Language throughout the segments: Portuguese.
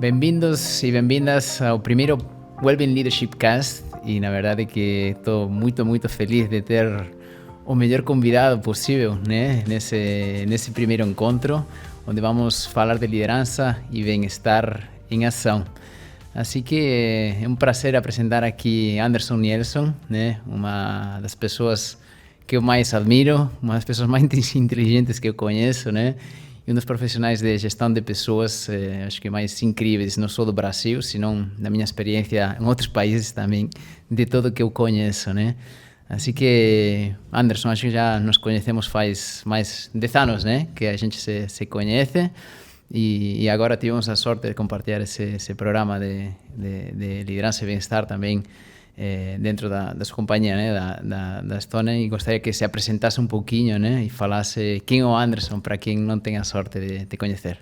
Bem-vindos e bem-vindas ao primeiro Wellbeing Leadership Cast e na verdade que estou muito feliz de ter o melhor convidado possível, né? nesse primeiro encontro, onde vamos falar de liderança e bem-estar em ação. Assim que é um prazer apresentar aqui Anderson Nielsen, né? Uma das pessoas que eu mais admiro, uma das pessoas mais inteligentes que eu conheço, né? E um dos profissionais de gestão de pessoas, acho que mais incríveis, não só do Brasil, senão da minha experiência em outros países também, de tudo que eu conheço, né? Assim que, Anderson, acho que já nos conhecemos faz mais de 10 anos, né? Que a gente se conhece e agora tivemos a sorte de compartilhar esse programa de liderança e bem-estar também dentro da sua companhia, né, da Stone, e gostaria que se apresentasse um pouquinho, né, e falasse quem é o Anderson, para quem não tem a sorte de te conhecer.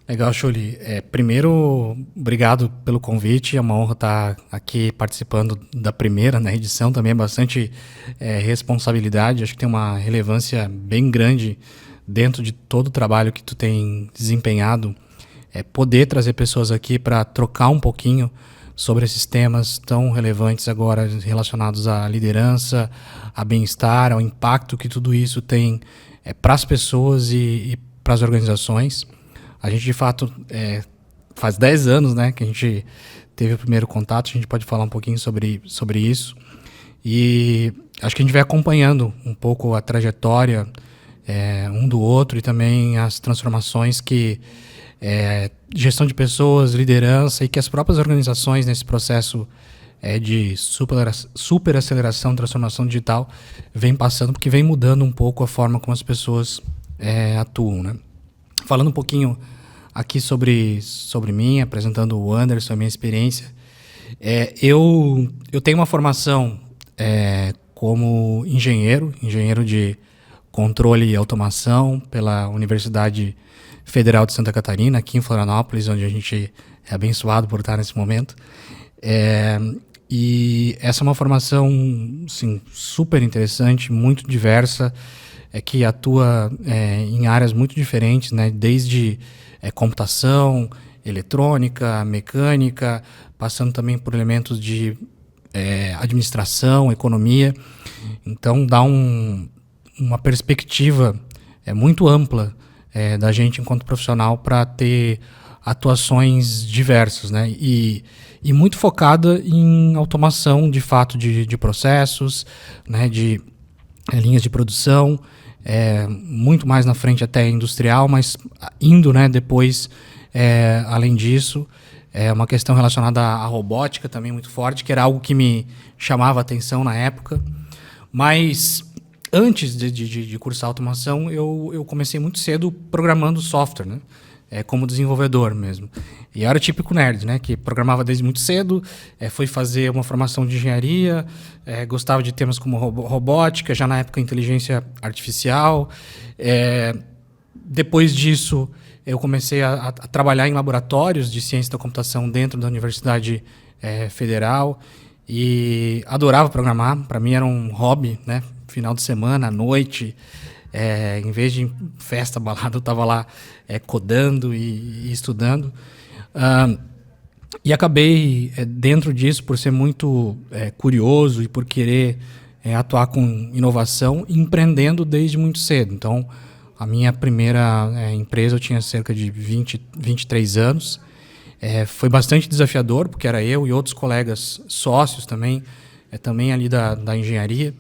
Legal, Chuli. Primeiro, obrigado pelo convite, é uma honra estar aqui participando da primeira, né, edição, também é bastante responsabilidade, acho que tem uma relevância bem grande dentro de todo o trabalho que tu tem desempenhado, poder trazer pessoas aqui para trocar um pouquinho sobre esses temas tão relevantes agora relacionados à liderança, a bem-estar, ao impacto que tudo isso tem para as pessoas e para as organizações. A gente, de fato, faz 10 anos, né, que a gente teve o primeiro contato, a gente pode falar um pouquinho sobre isso. E acho que a gente vai acompanhando um pouco a trajetória um do outro e também as transformações que gestão de pessoas, liderança e que as próprias organizações nesse processo de super aceleração, transformação digital vem passando, porque vem mudando um pouco a forma como as pessoas atuam, né? Falando um pouquinho aqui sobre mim, apresentando o Anderson, a minha experiência, eu tenho uma formação como engenheiro de controle e automação pela Universidade Federal de Santa Catarina, aqui em Florianópolis, onde a gente é abençoado por estar nesse momento. E essa é uma formação assim, super interessante, muito diversa, que atua em áreas muito diferentes, né? Desde computação, eletrônica, mecânica, passando também por elementos de administração, economia. Então dá uma perspectiva muito ampla da gente enquanto profissional para ter atuações diversas, né? E muito focada em automação de fato de processos, né? De linhas de produção, muito mais na frente até industrial, mas indo, né, depois, além disso, uma questão relacionada à robótica também muito forte, que era algo que me chamava a atenção na época, mas antes de cursar automação, eu comecei muito cedo programando software, né? Como desenvolvedor mesmo. E eu era o típico nerd, né? Que programava desde muito cedo, fui fazer uma formação de engenharia, gostava de temas como robótica, já na época inteligência artificial. Depois disso, eu comecei a trabalhar em laboratórios de ciência da computação dentro da Universidade Federal e adorava programar. Para mim era um hobby, né? Final de semana, à noite, em vez de festa, balada, eu estava lá codando e estudando. E acabei, dentro disso, por ser muito curioso e por querer atuar com inovação, empreendendo desde muito cedo. Então, a minha primeira empresa eu tinha cerca de 23 anos. Foi bastante desafiador, porque era eu e outros colegas sócios também, também ali da engenharia.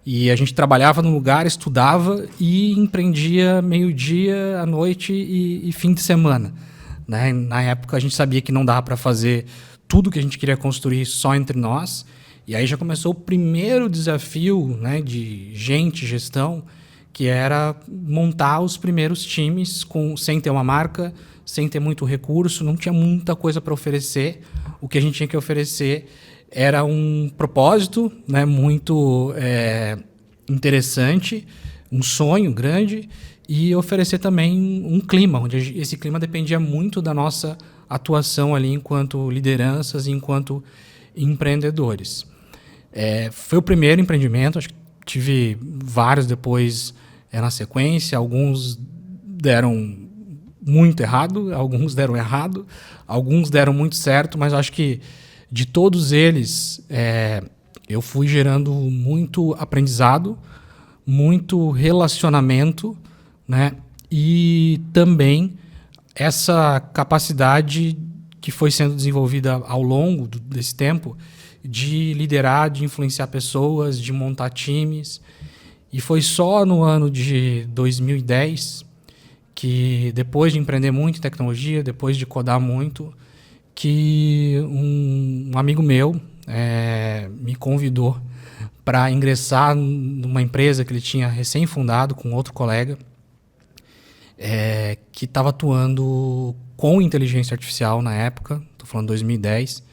E a gente trabalhava num lugar, estudava e empreendia meio-dia, à noite e fim de semana, né? Na época a gente sabia que não dava para fazer tudo que a gente queria construir só entre nós. E aí já começou o primeiro desafio, né, de gestão, que era montar os primeiros times sem ter uma marca, sem ter muito recurso, não tinha muita coisa para oferecer. O que a gente tinha que oferecer era um propósito, né, muito interessante, um sonho grande, e oferecer também um clima, onde esse clima dependia muito da nossa atuação ali enquanto lideranças e enquanto empreendedores. Foi o primeiro empreendimento, acho que tive vários depois na sequência, alguns deram muito errado, alguns deram errado, alguns deram muito certo, mas acho que de todos eles eu fui gerando muito aprendizado, muito relacionamento, né? E também essa capacidade que foi sendo desenvolvida ao longo desse tempo de liderar, de influenciar pessoas, de montar times. E foi só no ano de 2010 que, depois de empreender muito em tecnologia, depois de codar muito, que um amigo meu me convidou para ingressar numa empresa que ele tinha recém-fundado com outro colega, que estava atuando com inteligência artificial na época, estou falando 2010.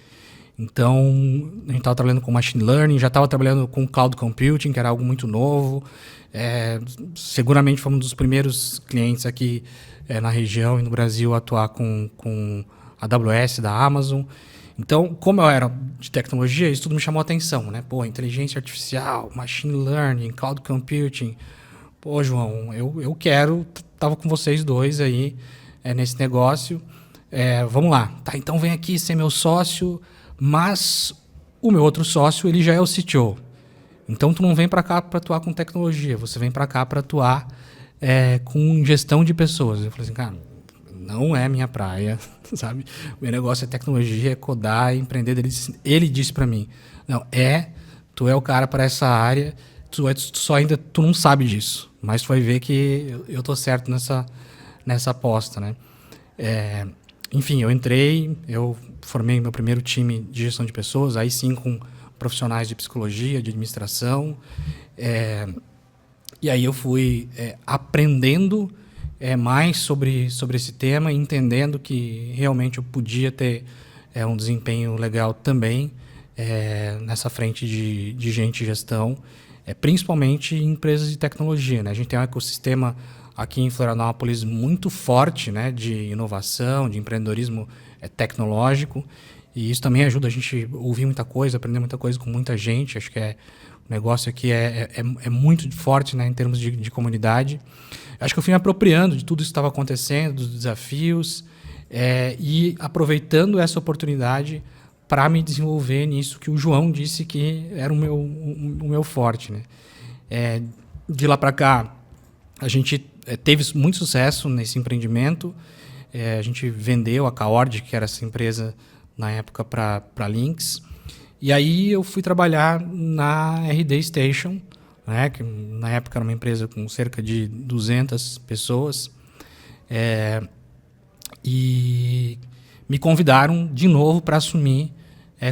Então, a gente estava trabalhando com machine learning, já estava trabalhando com cloud computing, que era algo muito novo. Seguramente fomos um dos primeiros clientes aqui na região e no Brasil a atuar com a AWS da Amazon. Então, como eu era de tecnologia, isso tudo me chamou a atenção, né? Pô, inteligência artificial, machine learning, cloud computing. Pô, João, eu quero... Estava com vocês dois aí nesse negócio. Vamos lá. Tá, então vem aqui ser meu sócio, mas o meu outro sócio, ele já é o CTO. Então, tu não vem para cá para atuar com tecnologia, você vem para cá para atuar com gestão de pessoas. Eu falei assim, cara, não é minha praia, sabe? O meu negócio é tecnologia, é codar, é empreender. Ele disse para mim, não, tu é o cara para essa área, tu não sabe disso, mas tu vai ver que eu tô certo nessa aposta, né? Enfim, eu entrei, eu formei meu primeiro time de gestão de pessoas, aí sim com profissionais de psicologia, de administração, e aí eu fui aprendendo mais sobre esse tema, entendendo que realmente eu podia ter um desempenho legal também nessa frente de gente e gestão, principalmente em empresas de tecnologia, né? A gente tem um ecossistema aqui em Florianópolis muito forte, né, de inovação, de empreendedorismo tecnológico, e isso também ajuda a gente a ouvir muita coisa, aprender muita coisa com muita gente. Acho que o negócio aqui é muito forte, né, em termos de comunidade. Acho que eu fui me apropriando de tudo isso que estava acontecendo, dos desafios, e aproveitando essa oportunidade para me desenvolver nisso que o João disse que era o meu forte, né? De lá para cá, a gente teve muito sucesso nesse empreendimento. A gente vendeu a Kaord, que era essa empresa na época, para Lynx. E aí eu fui trabalhar na RD Station, né, que na época era uma empresa com cerca de 200 pessoas. E me convidaram de novo para assumir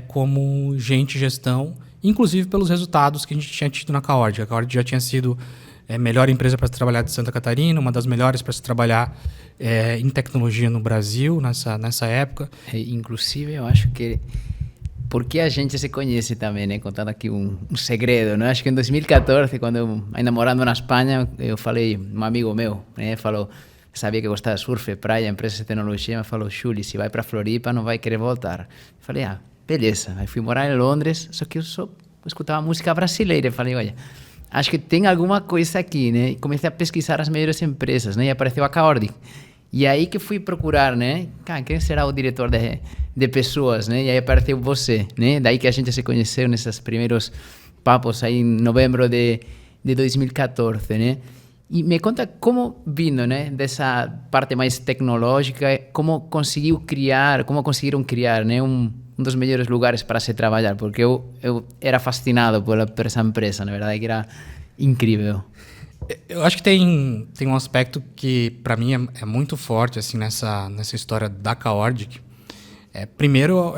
como gente de gestão, inclusive pelos resultados que a gente tinha tido na Kaord. A Kaord já tinha sido a melhor empresa para se trabalhar de Santa Catarina, uma das melhores para se trabalhar em tecnologia no Brasil nessa época. Inclusive, eu acho que porque a gente se conhece também, né? Contando aqui um segredo, né? Acho que em 2014, quando eu ainda morando na Espanha, eu falei, um amigo meu, né? Falou, sabia que eu gostava de surf, praia, empresa de tecnologia, me falou, Juli, se vai para Floripa, não vai querer voltar. Eu falei, beleza. Aí fui morar em Londres, só que eu só escutava música brasileira. Eu falei, olha, acho que tem alguma coisa aqui, né? E comecei a pesquisar as melhores empresas, né? E apareceu a Kaord. E aí que fui procurar, né? Quem será o diretor de pessoas, né? E aí apareceu você, né? Daí que a gente se conheceu nesses primeiros papos aí em novembro de 2014, né? E me conta como vindo, né? Dessa parte mais tecnológica, como conseguiram criar, né? Um dos melhores lugares para se trabalhar, porque eu era fascinado por essa empresa, na verdade, que era incrível. Eu acho que tem um aspecto que, para mim, é muito forte assim, nessa história da Kaord. Primeiro,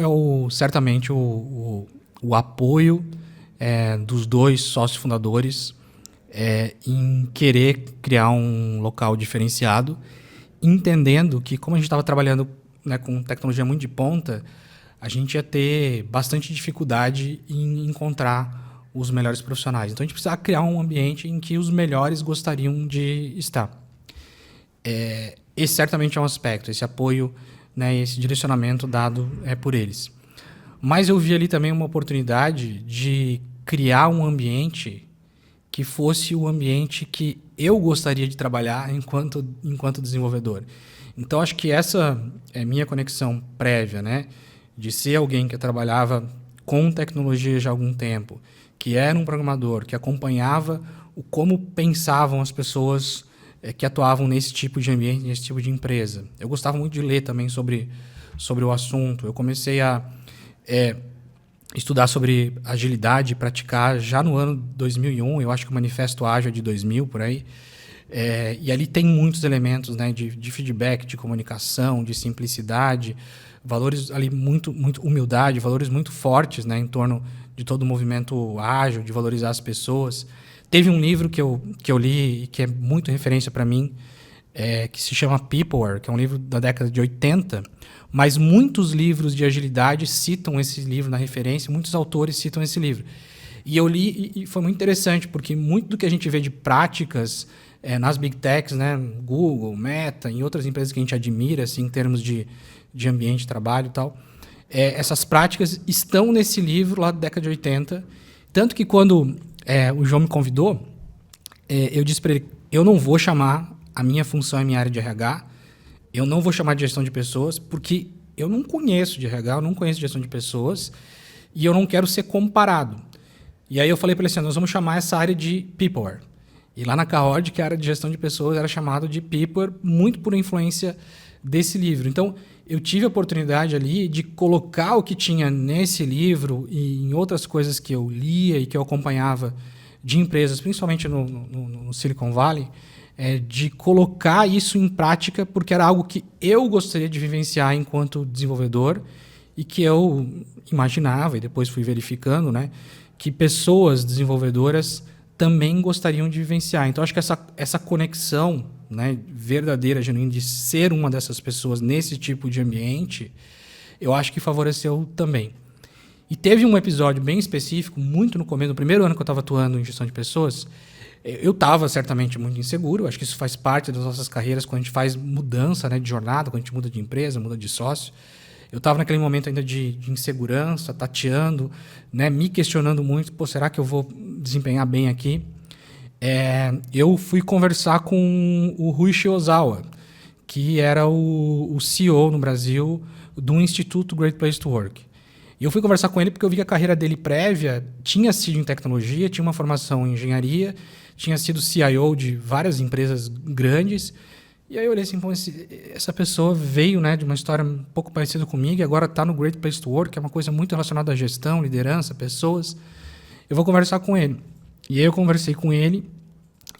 certamente o apoio dos dois sócios fundadores em querer criar um local diferenciado, entendendo que, como a gente estava trabalhando, né, com tecnologia muito de ponta, a gente ia ter bastante dificuldade em encontrar os melhores profissionais. Então, a gente precisava criar um ambiente em que os melhores gostariam de estar. Esse certamente é um aspecto, esse apoio, né, esse direcionamento dado por eles. Mas eu vi ali também uma oportunidade de criar um ambiente que fosse o ambiente que eu gostaria de trabalhar enquanto desenvolvedor. Então, acho que essa é minha conexão prévia, né? De ser alguém que trabalhava com tecnologia já há algum tempo, que era um programador, que acompanhava como pensavam as pessoas que atuavam nesse tipo de ambiente, nesse tipo de empresa. Eu gostava muito de ler também sobre o assunto. Eu comecei a estudar sobre agilidade e praticar já no ano 2001, eu acho que o Manifesto Ágil é de 2000, por aí. E ali tem muitos elementos, né, de feedback, de comunicação, de simplicidade, valores ali muito humildade, valores muito fortes, né, em torno de todo o movimento ágil, de valorizar as pessoas. Teve um livro que eu li e que é muito referência para mim, que se chama Peopleware, que é um livro da década de 80, mas muitos livros de agilidade citam esse livro na referência, muitos autores citam esse livro. E eu li e foi muito interessante, porque muito do que a gente vê de práticas nas Big Techs, né, Google, Meta, em outras empresas que a gente admira, assim, em termos de ambiente de trabalho e tal, essas práticas estão nesse livro lá da década de 80. Tanto que quando o João me convidou, eu disse para ele, eu não vou chamar a minha função, a minha área de RH, eu não vou chamar de gestão de pessoas, porque eu não conheço de RH, eu não conheço de gestão de pessoas, e eu não quero ser comparado. E aí eu falei para ele assim, nós vamos chamar essa área de Peopleware. E lá na Kaord, que a área de gestão de pessoas era chamada de Peopleware, muito por influência desse livro. Então, eu tive a oportunidade ali de colocar o que tinha nesse livro e em outras coisas que eu lia e que eu acompanhava de empresas, principalmente no Silicon Valley, de colocar isso em prática, porque era algo que eu gostaria de vivenciar enquanto desenvolvedor e que eu imaginava, e depois fui verificando, né, que pessoas desenvolvedoras também gostariam de vivenciar. Então, acho que essa conexão, né, verdadeira, genuína, de ser uma dessas pessoas nesse tipo de ambiente, eu acho que favoreceu também. E teve um episódio bem específico, muito no começo, no primeiro ano que eu estava atuando em gestão de pessoas, eu estava certamente muito inseguro, acho que isso faz parte das nossas carreiras, quando a gente faz mudança, né, de jornada, quando a gente muda de empresa, muda de sócio. Eu estava naquele momento ainda de insegurança, tateando, né, me questionando muito, será que eu vou desempenhar bem aqui? Eu fui conversar com o Ruichi Ozawa, que era o CEO no Brasil do Instituto Great Place to Work. E eu fui conversar com ele porque eu vi que a carreira dele prévia tinha sido em tecnologia, tinha uma formação em engenharia, tinha sido CIO de várias empresas grandes. E aí eu olhei assim, essa pessoa veio, né, de uma história um pouco parecida comigo e agora está no Great Place to Work, que é uma coisa muito relacionada à gestão, liderança, pessoas. Eu vou conversar com ele. E aí eu conversei com ele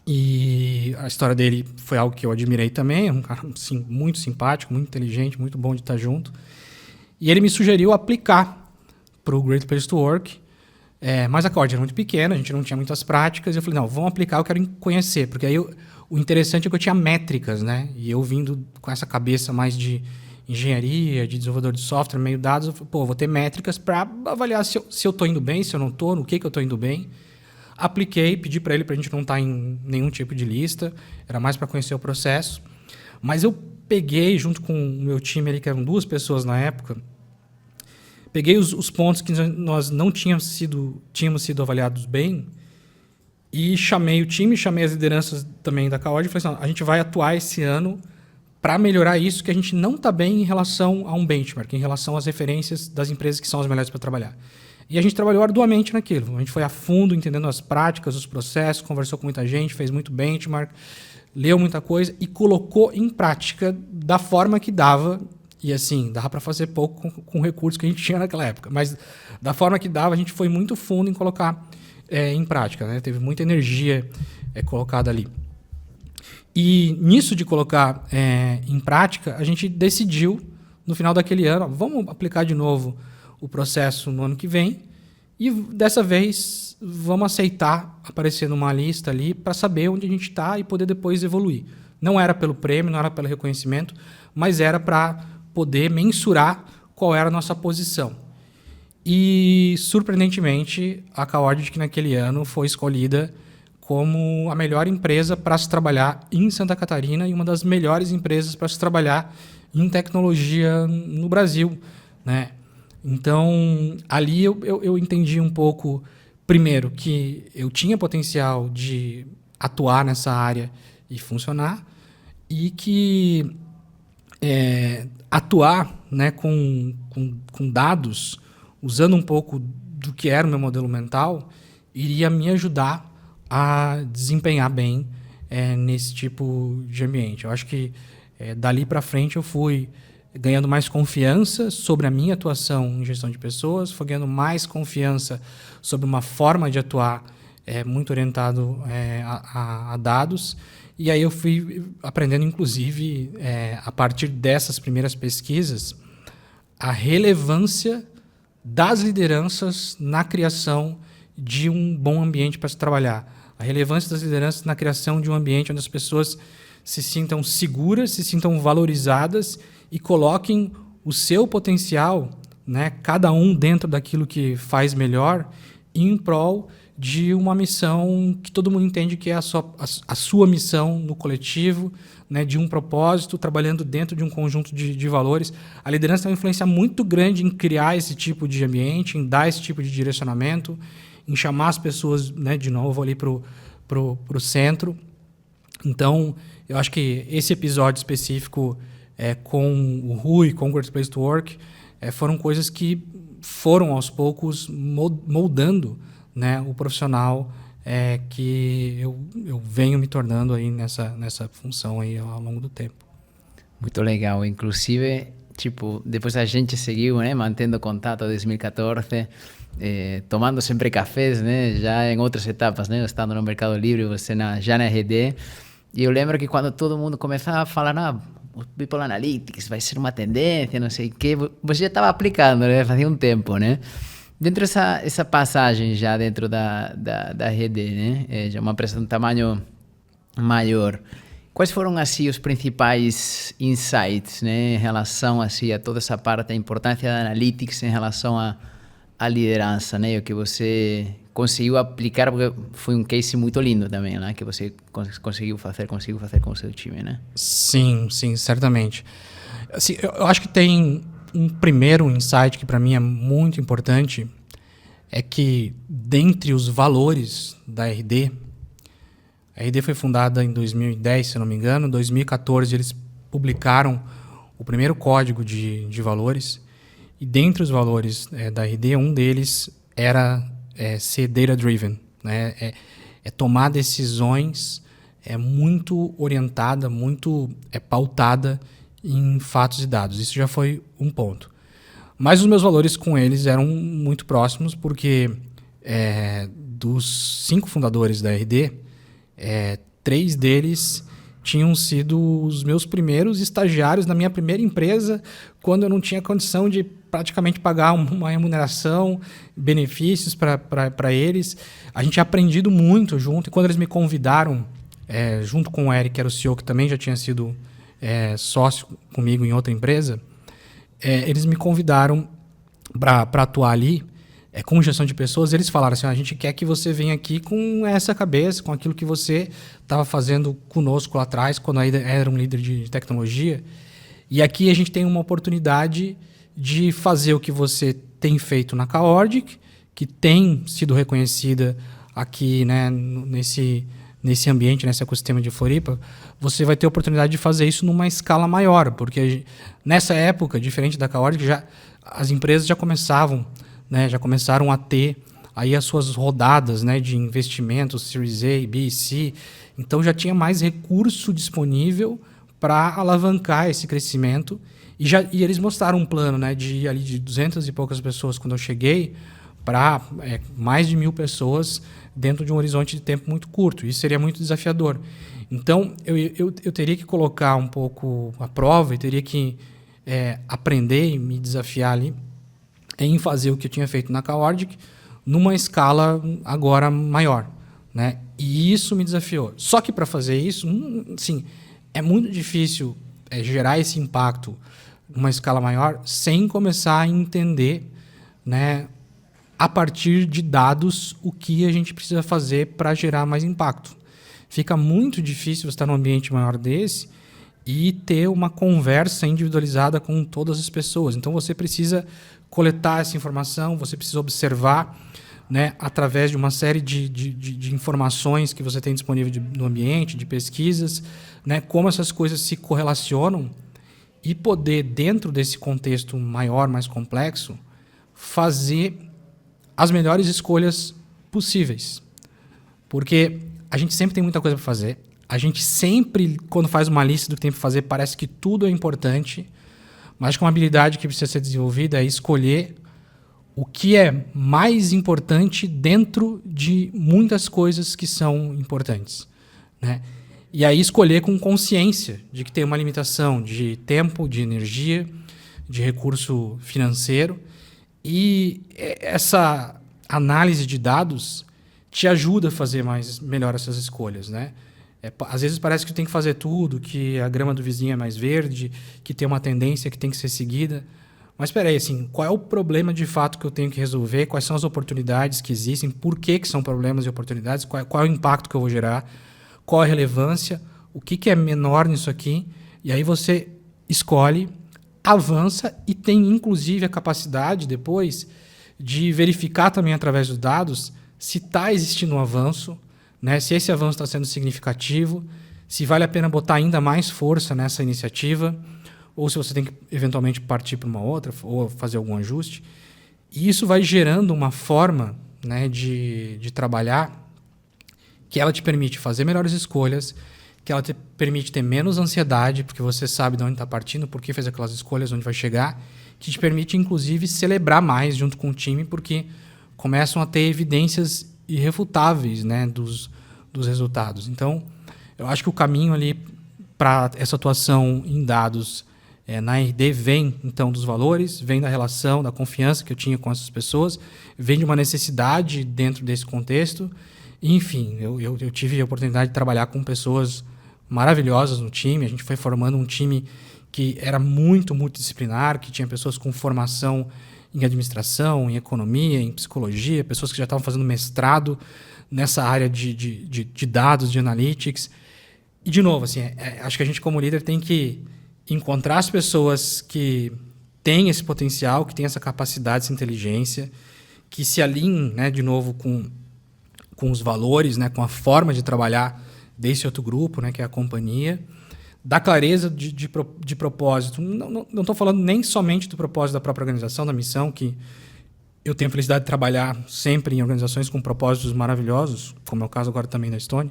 e a história dele foi algo que eu admirei também, um cara assim, muito simpático, muito inteligente, muito bom de estar junto. E ele me sugeriu aplicar para o Great Place to Work, mas a Kaord era muito pequena, a gente não tinha muitas práticas, e eu falei, não, vamos aplicar, eu quero conhecer, porque aí o interessante é que eu tinha métricas, né? E eu vindo com essa cabeça mais de engenharia, de desenvolvedor de software, meio dados, eu falei, vou ter métricas para avaliar se eu estou indo bem, se eu não estou, no que eu estou indo bem. Apliquei, pedi para ele para a gente não estar em nenhum tipo de lista, era mais para conhecer o processo. Mas eu peguei, junto com o meu time ali, que eram 2 pessoas na época, peguei os pontos que nós não tínhamos sido avaliados bem e chamei o time, chamei as lideranças também da Kaord e falei assim, a gente vai atuar esse ano para melhorar isso, que a gente não está bem em relação a um benchmark, em relação às referências das empresas que são as melhores para trabalhar. E a gente trabalhou arduamente naquilo. A gente foi a fundo, entendendo as práticas, os processos, conversou com muita gente, fez muito benchmark, leu muita coisa e colocou em prática da forma que dava. E assim, dava para fazer pouco com o recurso que a gente tinha naquela época. Mas da forma que dava, a gente foi muito fundo em colocar em prática, né? Teve muita energia colocada ali. E nisso de colocar em prática, a gente decidiu, no final daquele ano, vamos aplicar de novo o processo no ano que vem e dessa vez vamos aceitar aparecer numa lista ali para saber onde a gente está e poder depois evoluir. Não era pelo prêmio, não era pelo reconhecimento, mas era para poder mensurar qual era a nossa posição. E, surpreendentemente, a Kaord, que naquele ano foi escolhida como a melhor empresa para se trabalhar em Santa Catarina e uma das melhores empresas para se trabalhar em tecnologia no Brasil, né? Então, ali eu entendi um pouco primeiro, que eu tinha potencial de atuar nessa área e funcionar, e que atuar, né, com dados, usando um pouco do que era o meu modelo mental, iria me ajudar a desempenhar bem nesse tipo de ambiente. Eu acho que dali para frente eu fui ganhando mais confiança sobre a minha atuação em gestão de pessoas, fui ganhando mais confiança sobre uma forma de atuar muito orientado a dados. E aí eu fui aprendendo, inclusive, a partir dessas primeiras pesquisas, a relevância das lideranças na criação de um bom ambiente para se trabalhar. A relevância das lideranças na criação de um ambiente onde as pessoas se sintam seguras, se sintam valorizadas e coloquem o seu potencial, né, cada um dentro daquilo que faz melhor, em prol de uma missão que todo mundo entende que é a sua missão no coletivo, né, de um propósito, trabalhando dentro de um conjunto de valores. A liderança tem uma influência muito grande em criar esse tipo de ambiente, em dar esse tipo de direcionamento, em chamar as pessoas, né, de novo ali pro centro. Então, eu acho que esse episódio específico com o Rui, com o Great Place to Work, foram coisas que foram, aos poucos, moldando, né, o profissional que eu venho me tornando aí nessa função aí ao longo do tempo. Muito legal. Inclusive, tipo, depois a gente seguiu, né, mantendo contato em 2014, tomando sempre cafés, né, já em outras etapas, né, estando no Mercado Livre, você já na RD. E eu lembro que quando todo mundo começava a falar, o People Analytics vai ser uma tendência, não sei o quê, você já estava aplicando, né, fazia um tempo, né? Dentro dessa passagem já dentro da RD, né, já uma empresa de um tamanho maior, quais foram assim os principais insights, né, em relação assim a toda essa parte, a importância da Analytics em relação à liderança, né, o que você conseguiu aplicar, porque foi um case muito lindo também, né, que você conseguiu fazer com o seu time, né? Sim, certamente. Assim, eu acho que tem um primeiro insight que para mim é muito importante, é que dentre os valores da RD, a RD foi fundada em 2010, se não me engano. Em 2014 eles publicaram o primeiro código de valores, e dentre os valores da RD, um deles era ser data-driven, né? Tomar decisões muito orientada, muito pautada em fatos e dados. Isso já foi um ponto. Mas os meus valores com eles eram muito próximos, porque dos 5 fundadores da RD, 3 deles tinham sido os meus primeiros estagiários na minha primeira empresa, quando eu não tinha condição de praticamente pagar uma remuneração, benefícios para eles. A gente tinha aprendido muito junto, e quando eles me convidaram, junto com o Eric, que era o CEO, que também já tinha sido sócio comigo em outra empresa, eles me convidaram para atuar ali com gestão de pessoas. Eles falaram assim: a gente quer que você venha aqui com essa cabeça, com aquilo que você estava fazendo conosco lá atrás, quando ainda era um líder de tecnologia, e aqui a gente tem uma oportunidade de fazer o que você tem feito na Kaordic, que tem sido reconhecida aqui, né, nesse ambiente, nesse ecossistema de Floripa. Você vai ter a oportunidade de fazer isso numa escala maior, porque nessa época, diferente da Kaordic, as empresas já começavam, né, já começaram a ter aí as suas rodadas, né, de investimentos, Series A, B e C. Então já tinha mais recurso disponível para alavancar esse crescimento. E eles mostraram um plano, né, de ir ali de 200 e poucas pessoas quando eu cheguei para mais de 1.000 pessoas dentro de um horizonte de tempo muito curto. Isso seria muito desafiador. Então, eu teria que colocar um pouco à prova e teria que aprender e me desafiar ali em fazer o que eu tinha feito na Kaordic numa escala agora maior, né? E isso me desafiou. Só que para fazer isso, sim, é muito difícil gerar esse impacto numa escala maior sem começar a entender, né, a partir de dados, o que a gente precisa fazer para gerar mais impacto. Fica muito difícil você estar num ambiente maior desse e ter uma conversa individualizada com todas as pessoas. Então você precisa coletar essa informação, você precisa observar, né, através de uma série de informações que você tem disponível no ambiente, de pesquisas, né, como essas coisas se correlacionam e poder, dentro desse contexto maior, mais complexo, fazer as melhores escolhas possíveis. Porque a gente sempre tem muita coisa para fazer, a gente sempre, quando faz uma lista do que tem para fazer, parece que tudo é importante, mas com uma habilidade que precisa ser desenvolvida é escolher o que é mais importante dentro de muitas coisas que são importantes, né? E aí escolher com consciência de que tem uma limitação de tempo, de energia, de recurso financeiro. E essa análise de dados te ajuda a fazer melhor essas escolhas, né? Às vezes parece que tem que fazer tudo, que a grama do vizinho é mais verde, que tem uma tendência que tem que ser seguida. Mas espera aí, assim, qual é o problema de fato que eu tenho que resolver? Quais são as oportunidades que existem? Por que são problemas e oportunidades? Qual é o impacto que eu vou gerar? Qual a relevância? O que é menor nisso aqui? E aí você escolhe, avança e tem, inclusive, a capacidade, depois, de verificar também através dos dados se está existindo um avanço, né? Se esse avanço está sendo significativo, se vale a pena botar ainda mais força nessa iniciativa, ou se você tem que, eventualmente, partir para uma outra, ou fazer algum ajuste. E isso vai gerando uma forma, né, de trabalhar que ela te permite fazer melhores escolhas, que ela te permite ter menos ansiedade, porque você sabe de onde está partindo, por que fez aquelas escolhas, onde vai chegar, que te permite, inclusive, celebrar mais junto com o time, porque começam a ter evidências irrefutáveis, né, dos resultados. Então, eu acho que o caminho ali para essa atuação em dados na RD vem, então, dos valores, vem da relação, da confiança que eu tinha com essas pessoas, vem de uma necessidade dentro desse contexto. Enfim, eu tive a oportunidade de trabalhar com pessoas maravilhosas no time. A gente foi formando um time que era muito multidisciplinar, que tinha pessoas com formação em administração, em economia, em psicologia, pessoas que já estavam fazendo mestrado nessa área de dados, de analytics. E, de novo, assim, acho que a gente, como líder, tem que encontrar as pessoas que têm esse potencial, que têm essa capacidade, essa inteligência, que se alinhem, né, de novo, com os valores, né, com a forma de trabalhar desse outro grupo, né, que é a companhia, da clareza de propósito. Não estou falando nem somente do propósito da própria organização, da missão, que eu tenho a felicidade de trabalhar sempre em organizações com propósitos maravilhosos, como é o caso agora também da Stone,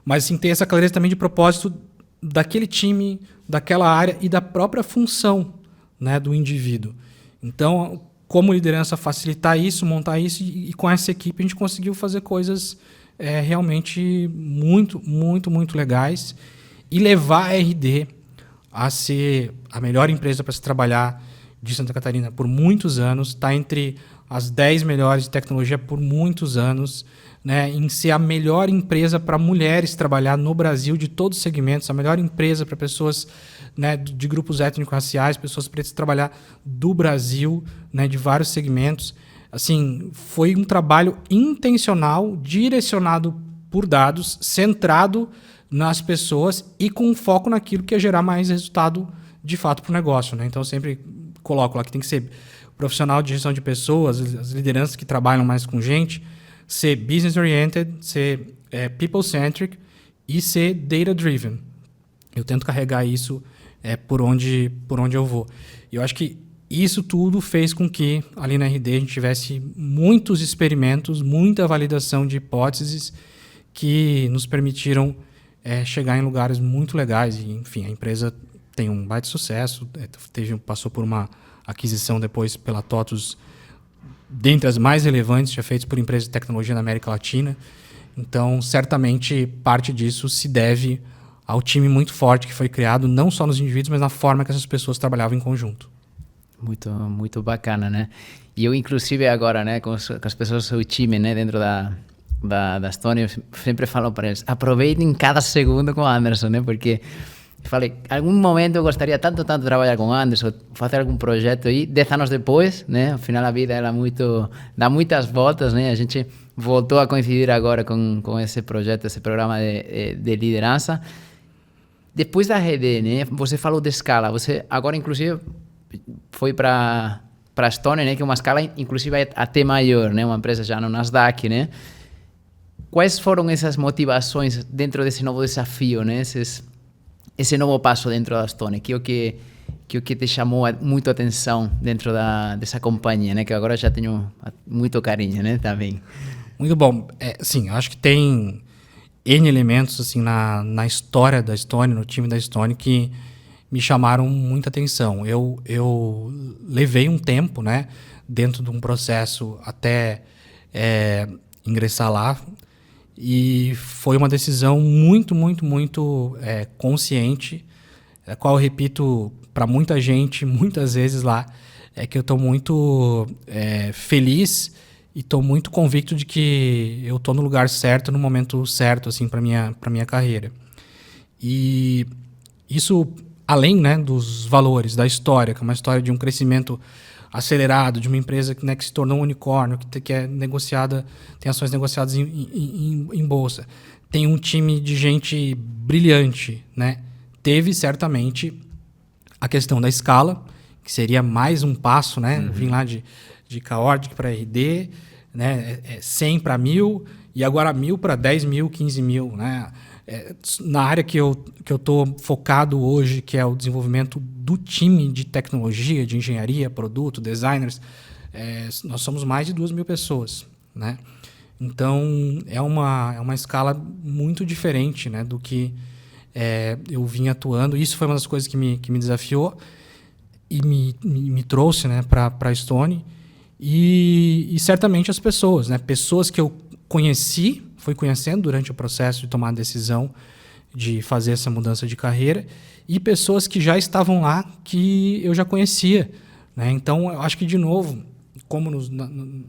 mas assim, ter essa clareza também de propósito daquele time, daquela área e da própria função, né, do indivíduo. Então, como liderança, facilitar isso, montar isso, e com essa equipe a gente conseguiu fazer coisas realmente muito, muito, muito legais e levar a RD a ser a melhor empresa para se trabalhar de Santa Catarina por muitos anos, está entre as 10 melhores de tecnologia por muitos anos, né, em ser a melhor empresa para mulheres trabalhar no Brasil de todos os segmentos, a melhor empresa para pessoas, né, de grupos étnico-raciais, pessoas pretas trabalhar do Brasil, né, de vários segmentos. Assim, foi um trabalho intencional, direcionado por dados, centrado nas pessoas e com foco naquilo que ia gerar mais resultado de fato para o negócio, né? Então, eu sempre coloco lá que tem que ser profissional de gestão de pessoas, as lideranças que trabalham mais com gente, ser business-oriented, ser people-centric e ser data-driven. Eu tento carregar isso por onde eu vou. E eu acho que isso tudo fez com que, ali na RD, a gente tivesse muitos experimentos, muita validação de hipóteses que nos permitiram chegar em lugares muito legais. E, enfim, a empresa tem um baita sucesso, passou por uma aquisição depois pela TOTUS, dentre as mais relevantes já feitas por empresas de tecnologia na América Latina. Então, certamente, parte disso se deve ao time muito forte que foi criado, não só nos indivíduos, mas na forma que essas pessoas trabalhavam em conjunto. Muito, muito bacana, né? E eu, inclusive, agora, né, com as pessoas do time, né, dentro da Stone, eu sempre falo para eles, aproveitem cada segundo com o Anderson, né? Porque falei, algum momento eu gostaria tanto de trabalhar com o Anderson, fazer algum projeto aí, 10 anos depois, né? Afinal, a vida ela dá muitas voltas, né? A gente voltou a coincidir agora com esse projeto, esse programa de liderança. Depois da RD, né? Você falou de escala, você agora, inclusive, foi para a Stone, né, que é uma escala inclusive até maior, né, uma empresa já no Nasdaq, né? Quais foram essas motivações dentro desse novo desafio, né? Esse novo passo dentro da Stone? Que é o que te chamou muito a atenção dentro dessa companhia, né? Que agora já tenho muito carinho, né? Também. Muito bom. Sim, eu acho que tem N elementos assim, na história da Stone, no time da Stone, que me chamaram muita atenção. Eu levei um tempo, né? Dentro de um processo até ingressar lá. E foi uma decisão muito, muito, muito consciente, a qual eu repito para muita gente, muitas vezes lá, que eu estou muito feliz e estou muito convicto de que eu estou no lugar certo, no momento certo assim, para minha carreira. E isso, além, né, dos valores, da história, que é uma história de um crescimento acelerado, de uma empresa, né, que se tornou um unicórnio, que é negociada, tem ações negociadas em bolsa. Tem um time de gente brilhante, né? Teve certamente a questão da escala, que seria mais um passo, né? Vim lá de Caordic para RD, né? 100 para 1.000 e agora 1.000 para 10 mil, 15 mil, né? Na área que eu estou focado hoje, que é o desenvolvimento do time de tecnologia, de engenharia, produto, designers, nós somos mais de 2.000 pessoas, né? Então, é uma escala muito diferente, né, do que eu vim atuando. Isso foi uma das coisas que me desafiou e me trouxe, né, para a Stone. E certamente as pessoas, né? Pessoas que eu fui conhecendo durante o processo de tomar a decisão de fazer essa mudança de carreira, e pessoas que já estavam lá que eu já conhecia, né? Então, eu acho que, de novo, como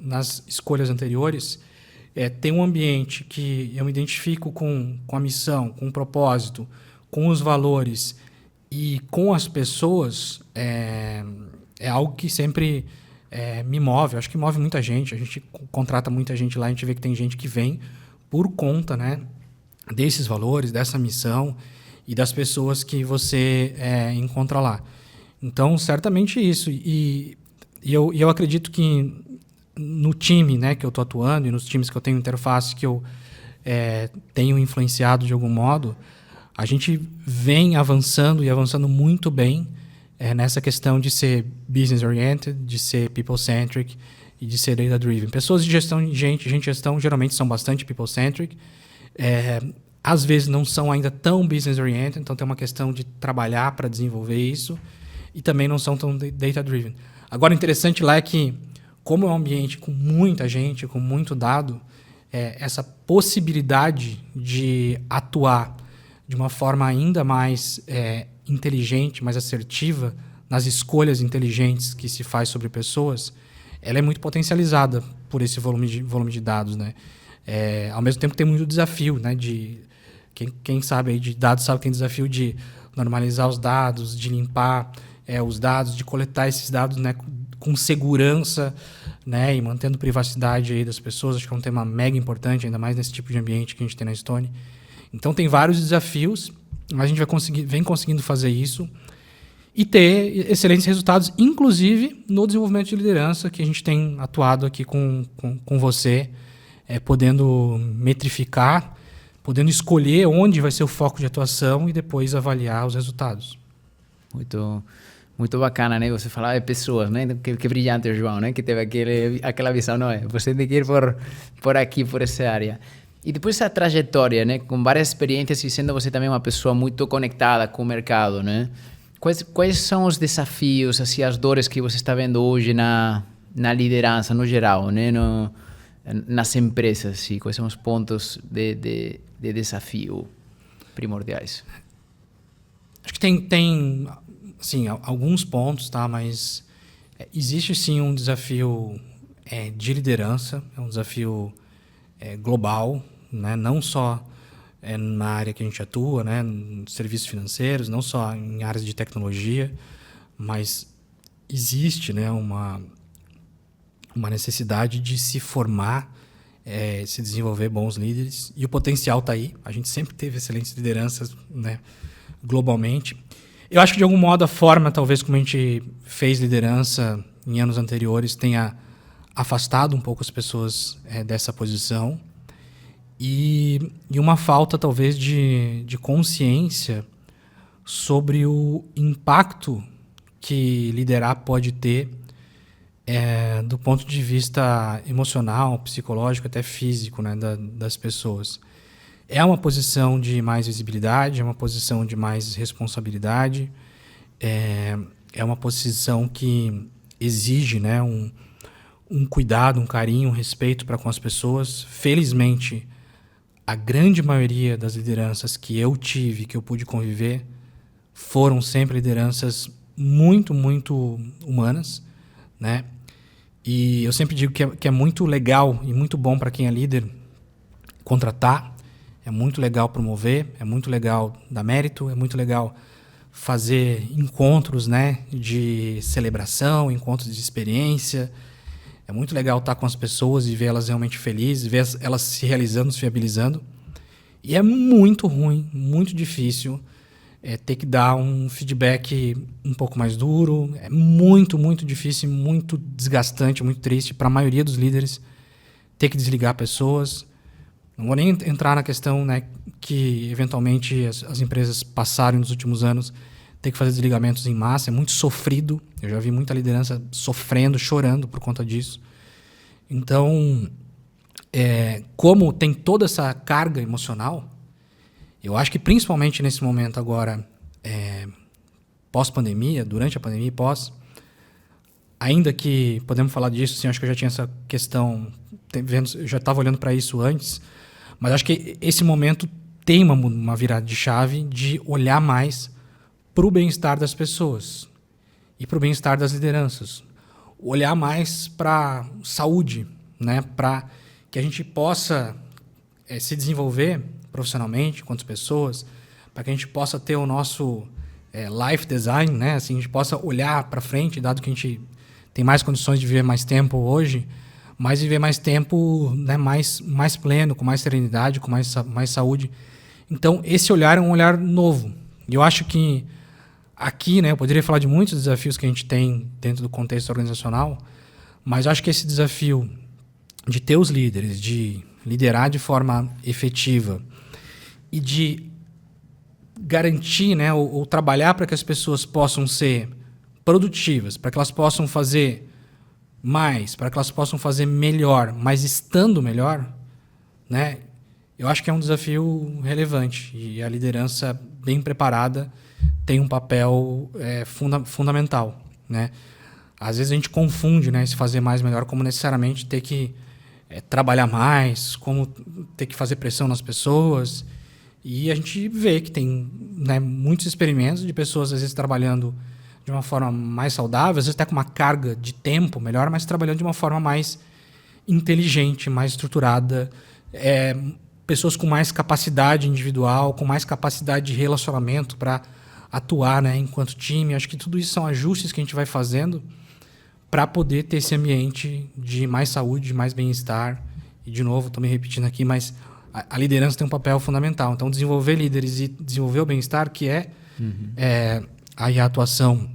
nas escolhas anteriores, tem um ambiente que eu me identifico com a missão, com o propósito, com os valores e com as pessoas, é algo que sempre me move. Eu acho que move muita gente. A gente contrata muita gente lá, a gente vê que tem gente que vem por conta, né, desses valores, dessa missão e das pessoas que você encontra lá. Então, certamente isso. E eu acredito que no time, né, que eu estou atuando e nos times que eu tenho interface, que eu tenho influenciado de algum modo, a gente vem avançando e avançando muito bem nessa questão de ser business-oriented, de ser people-centric e de ser data-driven. Pessoas de gestão, gente de gestão, geralmente são bastante people-centric. Às vezes não são ainda tão business-oriented, então tem uma questão de trabalhar para desenvolver isso. E também não são tão data-driven. Agora, o interessante lá é que, como é um ambiente com muita gente, com muito dado, essa possibilidade de atuar de uma forma ainda mais inteligente, mais assertiva, nas escolhas inteligentes que se faz sobre pessoas, ela é muito potencializada por esse volume de dados, né? Ao mesmo tempo que tem muito desafio, né? Quem sabe aí de dados sabe que tem desafio de normalizar os dados, de limpar os dados, de coletar esses dados, né, com segurança, né, e mantendo privacidade aí das pessoas. Acho que é um tema mega importante, ainda mais nesse tipo de ambiente que a gente tem na Stone. Então tem vários desafios, mas a gente vem conseguindo fazer isso e ter excelentes resultados, inclusive no desenvolvimento de liderança, que a gente tem atuado aqui com você, podendo metrificar, podendo escolher onde vai ser o foco de atuação e depois avaliar os resultados. Muito bacana, né? Você falar de pessoas, né? Que brilhante, João, né? Que teve aquela visão, não é? Você tem que ir por aqui, por essa área. E depois essa trajetória, né? Com várias experiências e sendo você também uma pessoa muito conectada com o mercado, né? Quais são os desafios, assim, as dores que você está vendo hoje na liderança, no geral, né? Nas empresas, assim? Quais são os pontos de desafio primordiais? Acho que tem sim, alguns pontos, tá? Mas existe sim um desafio de liderança, é um desafio global, né? Não só na área que a gente atua, né? Nos serviços financeiros, não só em áreas de tecnologia, mas existe, né, uma necessidade de se formar, se desenvolver bons líderes, e o potencial está aí. A gente sempre teve excelentes lideranças, né, globalmente. Eu acho que, de algum modo, a forma, talvez, como a gente fez liderança em anos anteriores, tenha afastado um pouco as pessoas dessa posição e uma falta, talvez, de consciência sobre o impacto que liderar pode ter do ponto de vista emocional, psicológico, até físico, né, das pessoas. É uma posição de mais visibilidade, é uma posição de mais responsabilidade, é uma posição que exige, né, um cuidado, um carinho, um respeito para com as pessoas. Felizmente, a grande maioria das lideranças que eu tive, que eu pude conviver, foram sempre lideranças muito, muito humanas, né? E eu sempre digo que é muito legal e muito bom para quem é líder contratar, é muito legal promover, é muito legal dar mérito, é muito legal fazer encontros, né, de celebração, encontros de experiência. É muito legal estar com as pessoas e ver elas realmente felizes, ver elas se realizando, se viabilizando. E é muito ruim, muito difícil ter que dar um feedback um pouco mais duro. É muito, muito difícil, muito desgastante, muito triste para a maioria dos líderes ter que desligar pessoas. Não vou nem entrar na questão, né, que eventualmente as empresas passaram nos últimos anos, ter que fazer desligamentos em massa. É muito sofrido. Eu já vi muita liderança sofrendo, chorando por conta disso. Então, como tem toda essa carga emocional, eu acho que principalmente nesse momento agora, pós-pandemia, durante a pandemia e pós, ainda que podemos falar disso, assim, acho que eu já tinha essa questão, eu já estava olhando para isso antes, mas acho que esse momento tem uma virada de chave de olhar mais para o bem-estar das pessoas e para o bem-estar das lideranças. Olhar mais para saúde, né? Para que a gente possa se desenvolver profissionalmente enquanto pessoas, para que a gente possa ter o nosso life design, né? Assim, a gente possa olhar para frente, dado que a gente tem mais condições de viver mais tempo hoje, mas viver mais tempo, né, mais pleno, com mais serenidade, com mais saúde. Então, esse olhar é um olhar novo. E eu acho que aqui, né, eu poderia falar de muitos desafios que a gente tem dentro do contexto organizacional, mas eu acho que esse desafio de ter os líderes, de liderar de forma efetiva e de garantir, né, ou trabalhar para que as pessoas possam ser produtivas, para que elas possam fazer mais, para que elas possam fazer melhor, mas estando melhor, né, eu acho que é um desafio relevante e a liderança bem preparada tem um papel fundamental, né? Às vezes a gente confunde, né, esse fazer mais melhor como necessariamente ter que trabalhar mais, como ter que fazer pressão nas pessoas. E a gente vê que tem, né, muitos experimentos de pessoas às vezes trabalhando de uma forma mais saudável, às vezes até com uma carga de tempo melhor, mas trabalhando de uma forma mais inteligente, mais estruturada, pessoas com mais capacidade individual, com mais capacidade de relacionamento para atuar, né, enquanto time. Acho que tudo isso são ajustes que a gente vai fazendo para poder ter esse ambiente de mais saúde, de mais bem-estar. E, de novo, estou me repetindo aqui, mas a liderança tem um papel fundamental. Então, desenvolver líderes e desenvolver o bem-estar, que aí a atuação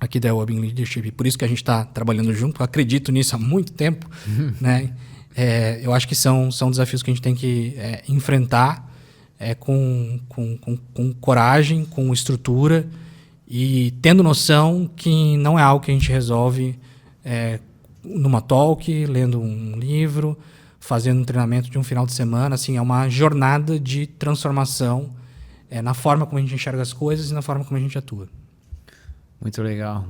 aqui da Wellbeing Leadership, por isso que a gente está trabalhando junto, eu acredito nisso há muito tempo, né? Eu acho que são desafios que a gente tem que enfrentar com coragem, com estrutura e tendo noção que não é algo que a gente resolve numa talk, lendo um livro, fazendo um treinamento de um final de semana. Assim, é uma jornada de transformação na forma como a gente enxerga as coisas e na forma como a gente atua. Muito legal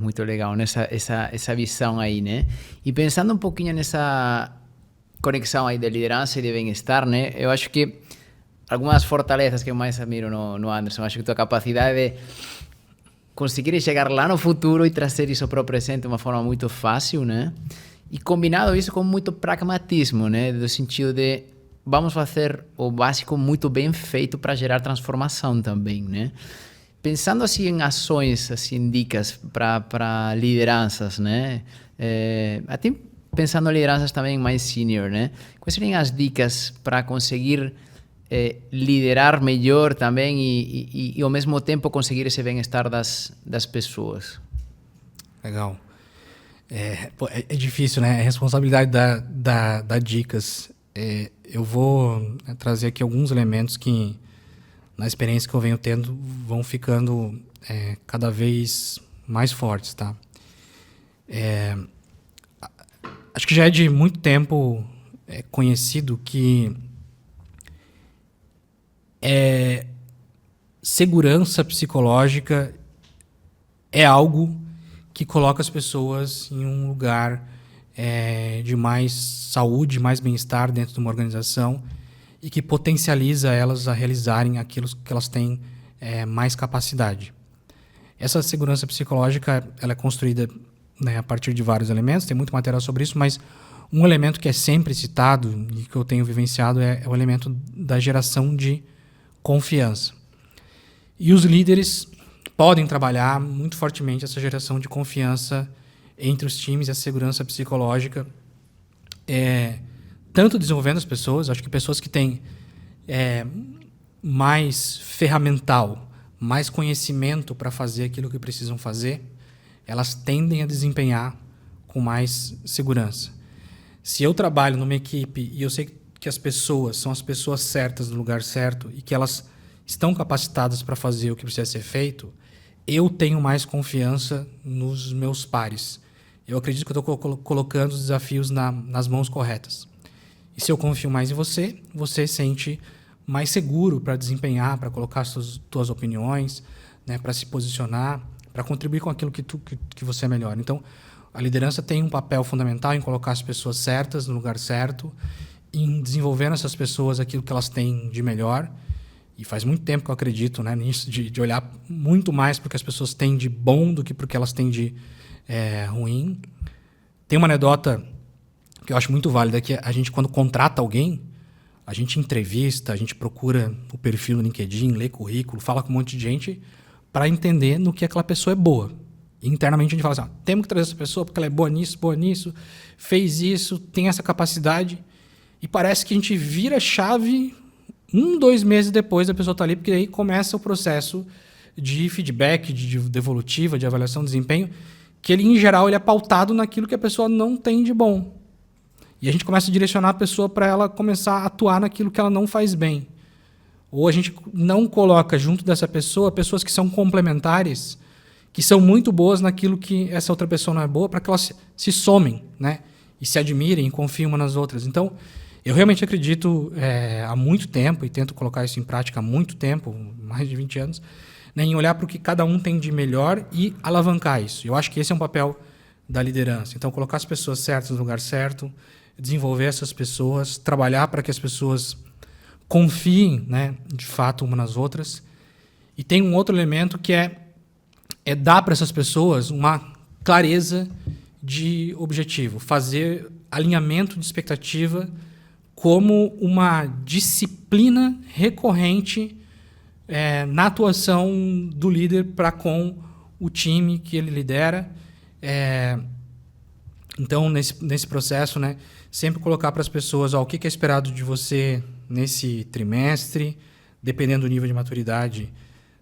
essa visão aí, né? E pensando um pouquinho nessa conexão aí de liderança e de bem-estar, né? Eu acho que algumas fortalezas que eu mais admiro no Anderson, acho que tua capacidade de conseguir chegar lá no futuro e trazer isso para o presente de uma forma muito fácil, né? E combinado isso com muito pragmatismo, né? Do sentido de vamos fazer o básico muito bem feito para gerar transformação também, né? Pensando assim em ações, assim, dicas para lideranças, né? Até pensando em lideranças também mais senior, né? Quais seriam as dicas para conseguir liderar melhor também e ao mesmo tempo conseguir esse bem-estar das pessoas? Legal. É difícil, né? É responsabilidade dar dicas. Eu vou trazer aqui alguns elementos que, na experiência que eu venho tendo, vão ficando cada vez mais fortes, tá? Acho que já é de muito tempo conhecido que segurança psicológica é algo que coloca as pessoas em um lugar de mais saúde, mais bem-estar dentro de uma organização e que potencializa elas a realizarem aquilo que elas têm mais capacidade. Essa segurança psicológica ela é construída, né, a partir de vários elementos, tem muito material sobre isso, mas um elemento que é sempre citado e que eu tenho vivenciado é o elemento da geração de confiança. E os líderes podem trabalhar muito fortemente essa geração de confiança entre os times e a segurança psicológica, tanto desenvolvendo as pessoas, acho que pessoas que têm mais ferramental, mais conhecimento para fazer aquilo que precisam fazer, elas tendem a desempenhar com mais segurança. Se eu trabalho numa equipe e eu sei que as pessoas são as pessoas certas no lugar certo e que elas estão capacitadas para fazer o que precisa ser feito, eu tenho mais confiança nos meus pares. Eu acredito que eu estou colocando os desafios nas mãos corretas. E se eu confio mais em você, você sente mais seguro para desempenhar, para colocar as tuas opiniões, né, para se posicionar, para contribuir com aquilo que você é melhor. Então, a liderança tem um papel fundamental em colocar as pessoas certas no lugar certo, em desenvolver nessas pessoas aquilo que elas têm de melhor. E faz muito tempo que eu acredito, né, nisso, de olhar muito mais para o que as pessoas têm de bom do que para o que elas têm de ruim. Tem uma anedota que eu acho muito válida, que a gente, quando contrata alguém, a gente entrevista, a gente procura o perfil no LinkedIn, lê currículo, fala com um monte de gente para entender no que aquela pessoa é boa. E internamente a gente fala assim, temos que trazer essa pessoa porque ela é boa nisso, fez isso, tem essa capacidade. E parece que a gente vira a chave 2 meses depois da pessoa estar ali, porque aí começa o processo de feedback, de devolutiva, de avaliação de desempenho, que ele, em geral, ele é pautado naquilo que a pessoa não tem de bom. E a gente começa a direcionar a pessoa para ela começar a atuar naquilo que ela não faz bem. Ou a gente não coloca junto dessa pessoa pessoas que são complementares, que são muito boas naquilo que essa outra pessoa não é boa, para que elas se somem, né? E se admirem e confiem umas nas outras. Então, eu realmente acredito há muito tempo, e tento colocar isso em prática há muito tempo, mais de 20 anos, né, em olhar para o que cada um tem de melhor e alavancar isso. Eu acho que esse é um papel da liderança. Então, colocar as pessoas certas no lugar certo, desenvolver essas pessoas, trabalhar para que as pessoas confiem, né, de fato, umas nas outras. E tem um outro elemento que é dar para essas pessoas uma clareza de objetivo, fazer alinhamento de expectativa como uma disciplina recorrente na atuação do líder para com o time que ele lidera. Então, nesse processo, né, sempre colocar para as pessoas o que é esperado de você nesse trimestre, dependendo do nível de maturidade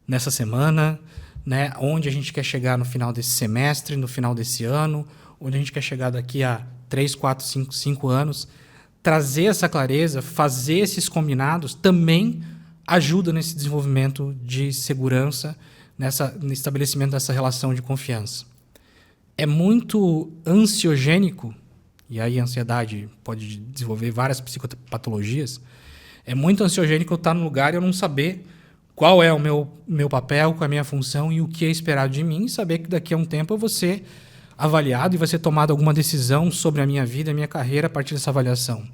nessa semana, né, onde a gente quer chegar no final desse semestre, no final desse ano, onde a gente quer chegar daqui a 3, 4, 5 anos. Trazer essa clareza, fazer esses combinados, também ajuda nesse desenvolvimento de segurança, no estabelecimento dessa relação de confiança. É muito ansiogênico, e aí a ansiedade pode desenvolver várias psicopatologias, é muito ansiogênico eu estar no lugar e eu não saber qual é o meu papel, qual é a minha função e o que é esperado de mim, e saber que daqui a um tempo eu vou ser avaliado e vai ser tomada alguma decisão sobre a minha vida, a minha carreira a partir dessa avaliação.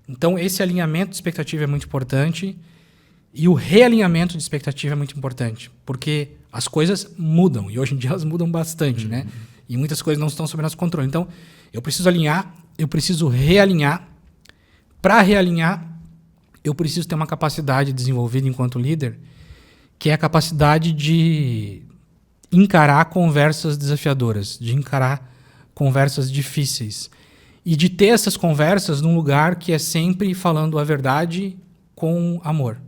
Então, esse alinhamento de expectativa é muito importante e o realinhamento de expectativa é muito importante, porque as coisas mudam e hoje em dia elas mudam bastante, né? E muitas coisas não estão sob nosso controle. Então, eu preciso alinhar, eu preciso realinhar. Para realinhar, eu preciso ter uma capacidade desenvolvida enquanto líder, que é a capacidade de encarar conversas desafiadoras, de encarar conversas difíceis e de ter essas conversas num lugar que é sempre falando a verdade com amor.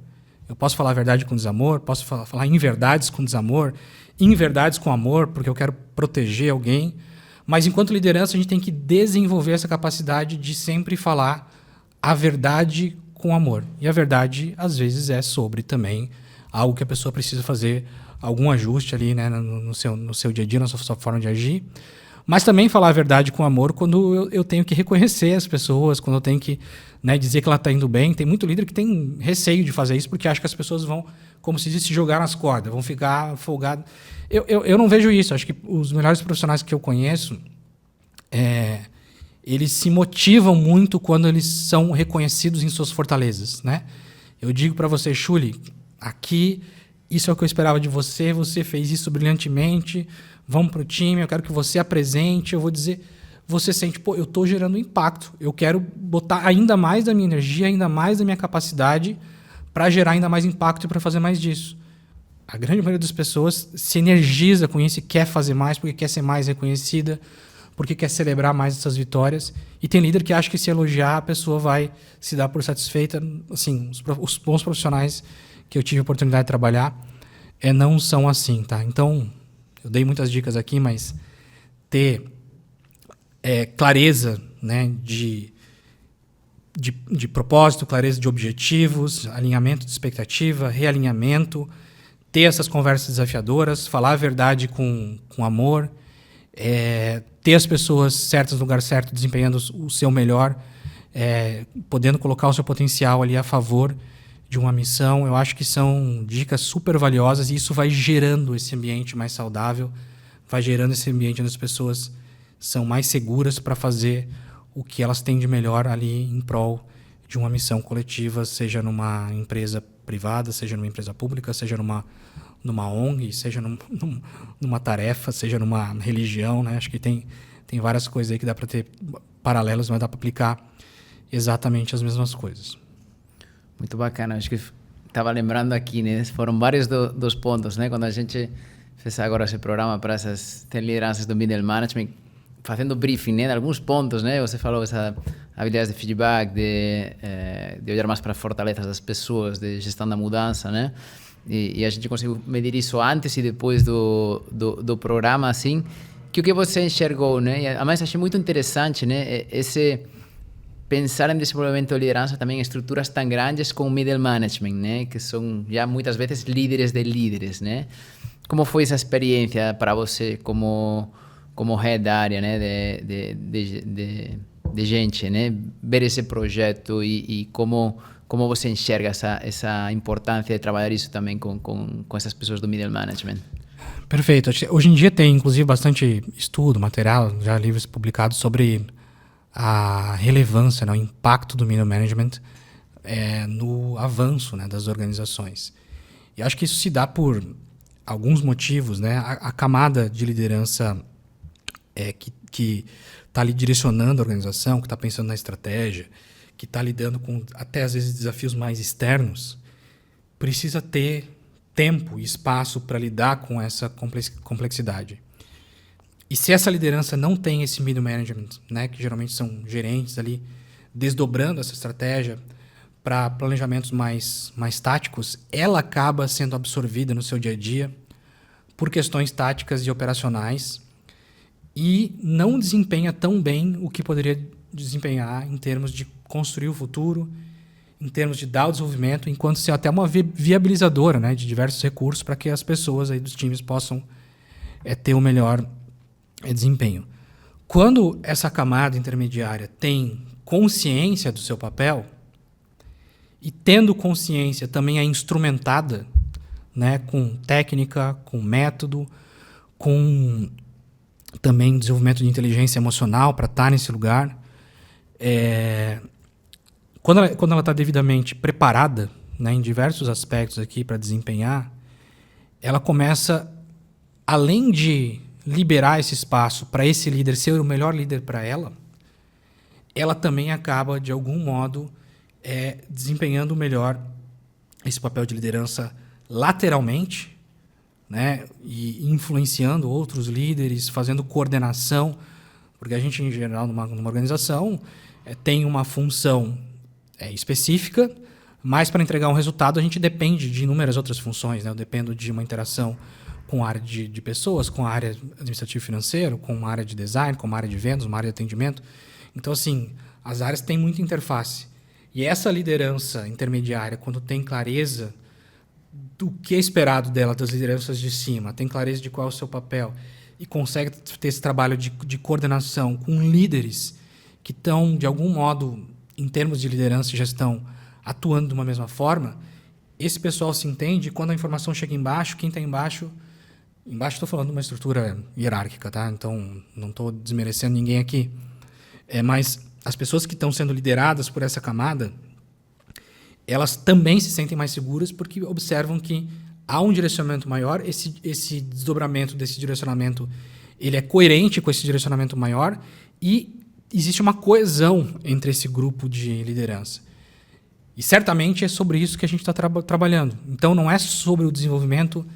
Eu posso falar a verdade com desamor, posso falar inverdades com desamor, inverdades com amor, porque eu quero proteger alguém, Mas enquanto liderança, a gente tem que desenvolver essa capacidade de sempre falar a verdade com amor. E a verdade, às vezes, é sobre também algo que a pessoa precisa fazer algum ajuste ali, né, no seu dia a dia, na sua forma de agir. Mas também falar a verdade com amor quando eu tenho que reconhecer as pessoas, quando eu tenho que, né, dizer que ela está indo bem. Tem muito líder que tem receio de fazer isso porque acha que as pessoas vão, como se diz, se jogar nas cordas, vão ficar folgadas. Eu não vejo isso. Acho que os melhores profissionais que eu conheço, eles se motivam muito quando eles são reconhecidos em suas fortalezas, né? Eu digo para você, Shuli, aqui, isso é o que eu esperava de você, você fez isso brilhantemente, vamos para o time, eu quero que você apresente, eu vou dizer, você sente, pô, eu estou gerando impacto, eu quero botar ainda mais da minha energia, ainda mais da minha capacidade para gerar ainda mais impacto e para fazer mais disso. A grande maioria das pessoas se energiza com isso e quer fazer mais porque quer ser mais reconhecida, porque quer celebrar mais essas vitórias. E tem líder que acha que se elogiar, a pessoa vai se dar por satisfeita. Assim, os bons profissionais que eu tive a oportunidade de trabalhar não são assim, tá? Então, eu dei muitas dicas aqui, mas ter clareza, né, de propósito, clareza de objetivos, alinhamento de expectativa, realinhamento, ter essas conversas desafiadoras, falar a verdade com amor, ter as pessoas certas no lugar certo, desempenhando o seu melhor, podendo colocar o seu potencial ali a favor de uma missão. Eu acho que são dicas super valiosas e isso vai gerando esse ambiente mais saudável, vai gerando esse ambiente onde as pessoas são mais seguras para fazer o que elas têm de melhor ali em prol de uma missão coletiva, seja numa empresa privada, seja numa empresa pública, seja numa ONG, seja numa tarefa, seja numa religião, né? Acho que tem várias coisas aí que dá para ter paralelos, mas dá para aplicar exatamente as mesmas coisas. Muito bacana, acho que estava lembrando aqui, né? Foram vários dos pontos, né? Quando a gente fez agora esse programa para essas lideranças do middle management, fazendo briefing, né? De alguns pontos, né? Você falou essa habilidade de feedback, de olhar mais para as fortalezas das pessoas, de gestão da mudança, né? E a gente conseguiu medir isso antes e depois do programa, assim, que o que você enxergou, né? E, mas achei muito interessante, né? Esse pensar em desenvolvimento de liderança também em estruturas tão grandes como o middle management, né? Que são já muitas vezes líderes de líderes, né? Como foi essa experiência para você como head da área, né? De gente, né? Ver esse projeto e como você enxerga essa importância de trabalhar isso também com essas pessoas do middle management? Perfeito. Hoje em dia tem, inclusive, bastante estudo, material, já livros publicados sobre a relevância, né, o impacto do middle management no avanço, né, das organizações. E acho que isso se dá por alguns motivos, né? A camada de liderança que está ali direcionando a organização, que está pensando na estratégia, que está lidando com até às vezes desafios mais externos, precisa ter tempo e espaço para lidar com essa complexidade. E se essa liderança não tem esse middle management, né, que geralmente são gerentes ali, desdobrando essa estratégia para planejamentos mais táticos, ela acaba sendo absorvida no seu dia a dia por questões táticas e operacionais e não desempenha tão bem o que poderia desempenhar em termos de construir o futuro, em termos de dar o desenvolvimento, enquanto ser até uma viabilizadora, né, de diversos recursos para que as pessoas aí dos times possam ter o melhor desempenho. Quando essa camada intermediária tem consciência do seu papel e tendo consciência também é instrumentada, né, com técnica, com método, com também desenvolvimento de inteligência emocional para estar nesse lugar, quando ela está devidamente preparada, né, em diversos aspectos aqui para desempenhar, ela começa, além de liberar esse espaço para esse líder ser o melhor líder para ela também acaba, de algum modo, desempenhando melhor esse papel de liderança lateralmente, né, e influenciando outros líderes, fazendo coordenação, porque a gente, em geral, numa organização, tem uma função específica, mas para entregar um resultado a gente depende de inúmeras outras funções, né? Eu dependo de uma interação com a área de pessoas, com a área administrativa e financeira, com uma área de design, com uma área de vendas, uma área de atendimento. Então, assim, as áreas têm muita interface. E essa liderança intermediária, quando tem clareza do que é esperado dela, das lideranças de cima, tem clareza de qual é o seu papel e consegue ter esse trabalho de coordenação com líderes que estão, de algum modo, em termos de liderança e gestão, atuando de uma mesma forma, esse pessoal se entende. Quando a informação chega embaixo, quem está embaixo estou falando de uma estrutura hierárquica, tá? Então não estou desmerecendo ninguém aqui, mas as pessoas que estão sendo lideradas por essa camada, elas também se sentem mais seguras porque observam que há um direcionamento maior, esse desdobramento desse direcionamento ele é coerente com esse direcionamento maior e existe uma coesão entre esse grupo de liderança. E certamente é sobre isso que a gente está trabalhando. Então não é sobre o desenvolvimento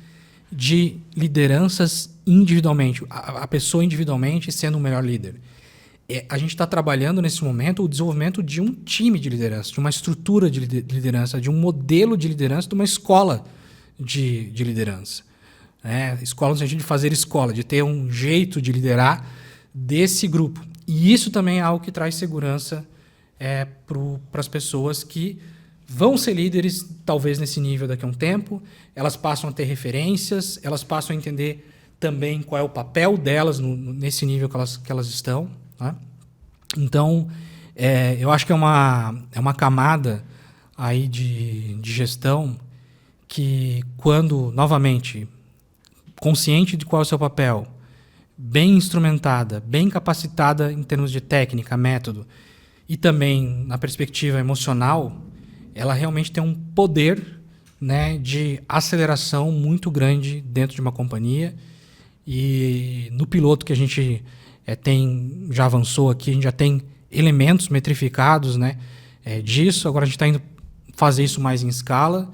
de lideranças individualmente, a pessoa individualmente sendo o melhor líder. A gente está trabalhando nesse momento o desenvolvimento de um time de liderança, de uma estrutura de liderança, de um modelo de liderança, de uma escola de liderança. Escola no sentido de fazer escola, de ter um jeito de liderar desse grupo. E isso também é algo que traz segurança para as pessoas que vão ser líderes, talvez nesse nível daqui a um tempo. Elas passam a ter referências, elas passam a entender também qual é o papel delas nesse nível que elas estão. Né? Então, eu acho que é uma camada aí de gestão que, quando, novamente, consciente de qual é o seu papel, bem instrumentada, bem capacitada em termos de técnica, método, e também na perspectiva emocional, ela realmente tem um poder, né, de aceleração muito grande dentro de uma companhia. E no piloto que a gente já avançou aqui, a gente já tem elementos metrificados, né, disso. Agora a gente está indo fazer isso mais em escala.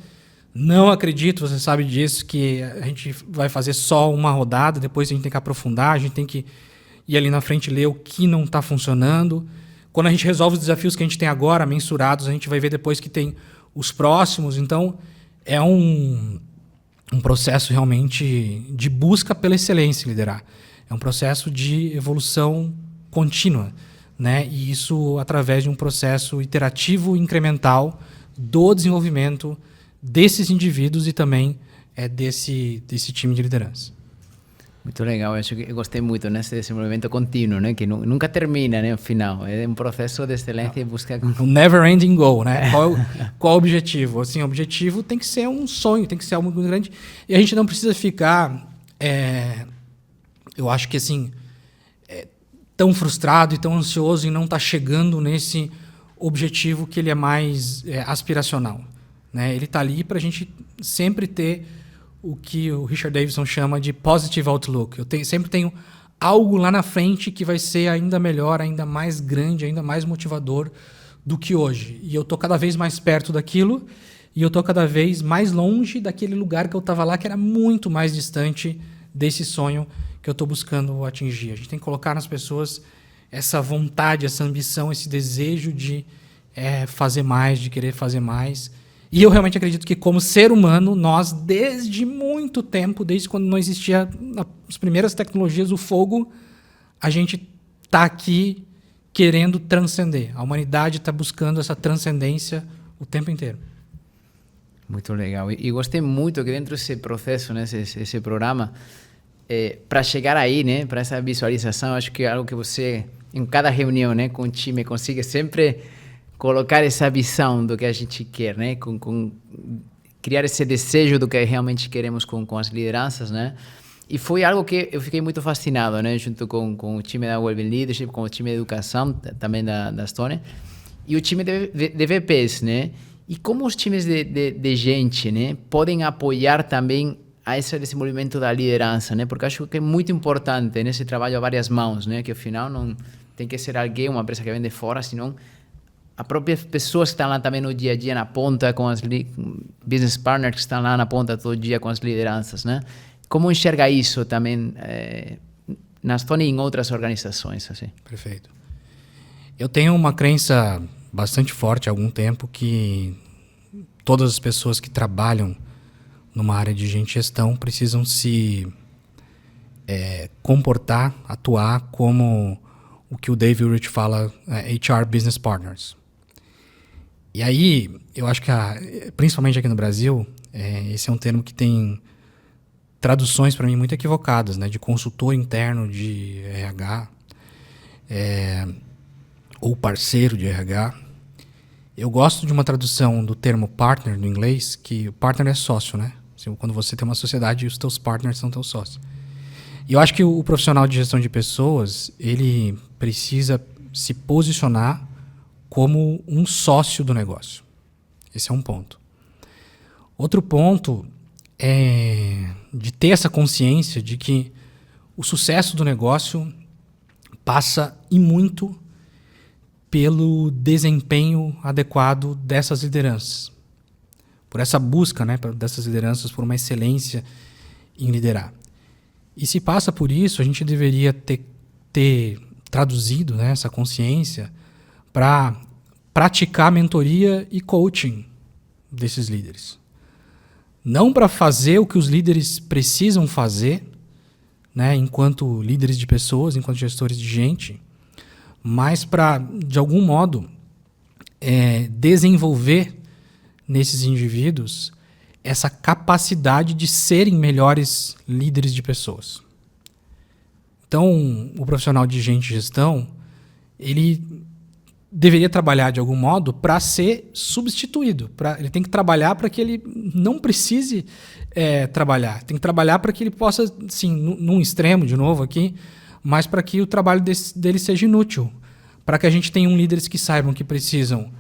Não acredito, você sabe disso, que a gente vai fazer só uma rodada, depois a gente tem que aprofundar, a gente tem que ir ali na frente e ler o que não está funcionando. Quando a gente resolve os desafios que a gente tem agora, mensurados, a gente vai ver depois que tem os próximos. Então, é um processo realmente de busca pela excelência em liderar. É um processo de evolução contínua, né? E isso através de um processo iterativo incremental do desenvolvimento desses indivíduos e também desse time de liderança. Muito legal, acho que eu gostei muito nesse desenvolvimento contínuo, né? Que nunca termina, né? No final, é um processo de excelência e busca... Um never-ending goal, né? Qual o objetivo? Assim, o objetivo tem que ser um sonho, tem que ser algo muito grande. E a gente não precisa ficar, eu acho que assim, tão frustrado e tão ansioso em não estar chegando nesse objetivo que ele é mais aspiracional, né? Ele está ali para a gente sempre ter o que o Richard Davidson chama de positive outlook. Sempre tenho algo lá na frente que vai ser ainda melhor, ainda mais grande, ainda mais motivador do que hoje. E eu estou cada vez mais perto daquilo e eu estou cada vez mais longe daquele lugar que eu estava lá, que era muito mais distante desse sonho que eu estou buscando atingir. A gente tem que colocar nas pessoas essa vontade, essa ambição, esse desejo de fazer mais, de querer fazer mais. E eu realmente acredito que, como ser humano, nós, desde muito tempo, desde quando não existia as primeiras tecnologias, o fogo, a gente está aqui querendo transcender. A humanidade está buscando essa transcendência o tempo inteiro. Muito legal. E gostei muito que dentro desse processo, né, esse programa, para chegar aí, né, para essa visualização, acho que é algo que você, em cada reunião, né, com o time, consiga sempre colocar essa visão do que a gente quer, né? Com criar esse desejo do que realmente queremos com as lideranças, né? E foi algo que eu fiquei muito fascinado, né? Junto com o time da Wellbeing Leadership, com o time de educação, também da Stone, e o time de VPs, né? E como os times de gente, né, podem apoiar também a esse desenvolvimento da liderança, né? Porque acho que é muito importante nesse trabalho a várias mãos, né? Que afinal não tem que ser alguém, uma empresa que vem de fora, senão as próprias pessoas que estão lá também no dia a dia na ponta, com as business partners que estão lá na ponta todo dia com as lideranças, né? Como enxerga isso também na Stone e em outras organizações? Assim? Perfeito. Eu tenho uma crença bastante forte há algum tempo que todas as pessoas que trabalham numa área de gente e gestão precisam se comportar, atuar como o que o Dave Ulrich fala, HR Business Partners. E aí, eu acho que, principalmente aqui no Brasil, esse é um termo que tem traduções para mim muito equivocadas, né? De consultor interno de RH, ou parceiro de RH. Eu gosto de uma tradução do termo partner no inglês, que o partner é sócio, né? Assim, quando você tem uma sociedade, os teus partners são teus sócios. E eu acho que o profissional de gestão de pessoas, ele precisa se posicionar como um sócio do negócio. Esse é um ponto. Outro ponto é de ter essa consciência de que o sucesso do negócio passa e muito pelo desempenho adequado dessas lideranças. Por essa busca, né, dessas lideranças por uma excelência em liderar. E se passa por isso, a gente deveria ter traduzido, né, essa consciência para praticar mentoria e coaching desses líderes. Não para fazer o que os líderes precisam fazer, né, enquanto líderes de pessoas, enquanto gestores de gente, mas para, de algum modo, desenvolver nesses indivíduos essa capacidade de serem melhores líderes de pessoas. Então, o profissional de gente e gestão, ele deveria trabalhar de algum modo para ser substituído. Ele tem que trabalhar para que ele não precise trabalhar. Tem que trabalhar para que ele possa, sim, num extremo, de novo aqui, mas para que o trabalho dele seja inútil. Para que a gente tenha líderes que saibam que precisam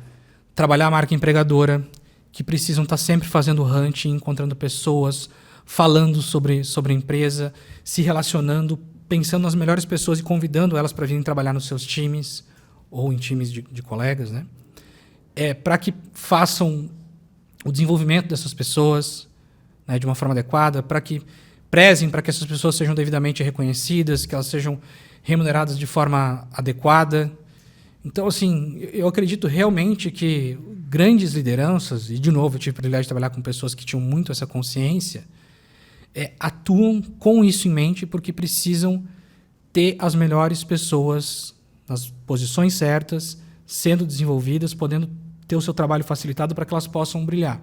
trabalhar a marca empregadora, que precisam estar sempre fazendo hunting, encontrando pessoas, falando sobre a empresa, se relacionando, pensando nas melhores pessoas e convidando elas para virem trabalhar nos seus times ou em times de colegas, né? Para que façam o desenvolvimento dessas pessoas, né, de uma forma adequada, para que prezem para que essas pessoas sejam devidamente reconhecidas, que elas sejam remuneradas de forma adequada. Então, assim, eu acredito realmente que grandes lideranças, e de novo eu tive o privilégio de trabalhar com pessoas que tinham muito essa consciência, atuam com isso em mente porque precisam ter as melhores pessoas nas posições certas, sendo desenvolvidas, podendo ter o seu trabalho facilitado para que elas possam brilhar.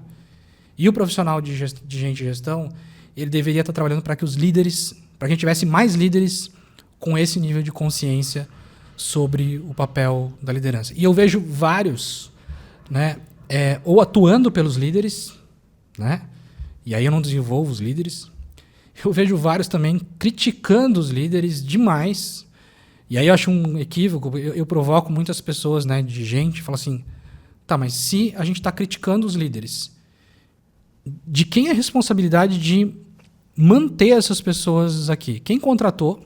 E o profissional de gente e gestão, ele deveria estar trabalhando para que os líderes, para que a gente tivesse mais líderes com esse nível de consciência sobre o papel da liderança. E eu vejo vários, né, ou atuando pelos líderes, né, e aí eu não desenvolvo os líderes. Eu vejo vários também criticando os líderes demais. E aí eu acho um equívoco, eu provoco muitas pessoas, né, de gente, falo assim, tá, mas se a gente está criticando os líderes, de quem é a responsabilidade de manter essas pessoas aqui? Quem contratou?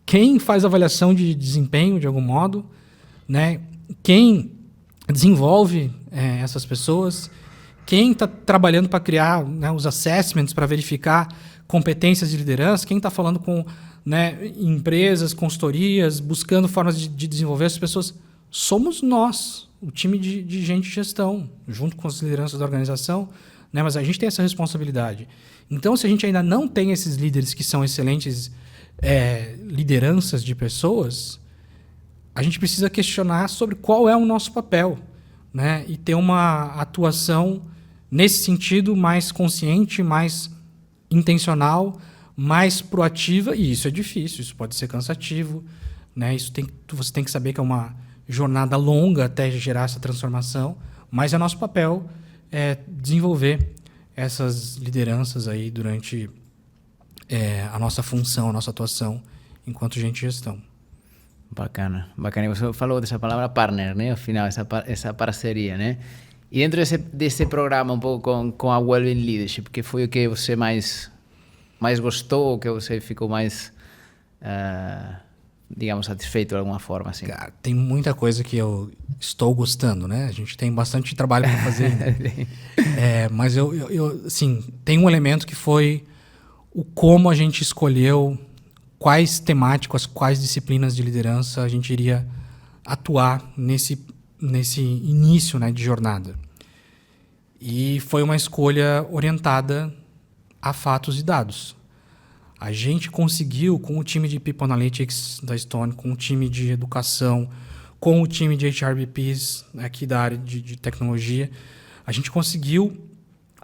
Quem faz avaliação de desempenho, de algum modo? Né? Quem desenvolve essas pessoas? Quem está trabalhando para criar, né, os assessments, para verificar competências de liderança? Quem está falando com, né, empresas, consultorias, buscando formas de desenvolver essas pessoas? Somos nós, o time de gente de gestão, junto com as lideranças da organização, né? Mas a gente tem essa responsabilidade. Então, se a gente ainda não tem esses líderes que são excelentes lideranças de pessoas, a gente precisa questionar sobre qual é o nosso papel, né? E ter uma atuação nesse sentido mais consciente, mais intencional, mais proativa, e isso é difícil, isso pode ser cansativo, né? Você tem que saber que é uma jornada longa até gerar essa transformação, mas é nosso papel desenvolver essas lideranças aí durante a nossa função, a nossa atuação enquanto gente de gestão. Bacana, bacana. E você falou dessa palavra partner, né? Ao final, essa parceria, né? E dentro desse programa, um pouco com a Wellbeing Leadership, que foi o que você mais gostou, que você ficou mais, digamos, satisfeito de alguma forma, assim? Cara, tem muita coisa que eu estou gostando, né? A gente tem bastante trabalho para fazer ainda. Mas assim, tem um elemento que foi o como a gente escolheu quais temáticas, quais disciplinas de liderança a gente iria atuar nesse início, né, de jornada. E foi uma escolha orientada a fatos e dados. A gente conseguiu, com o time de People Analytics da Stone, com o time de educação, com o time de HRBPs aqui da área de tecnologia, a gente conseguiu,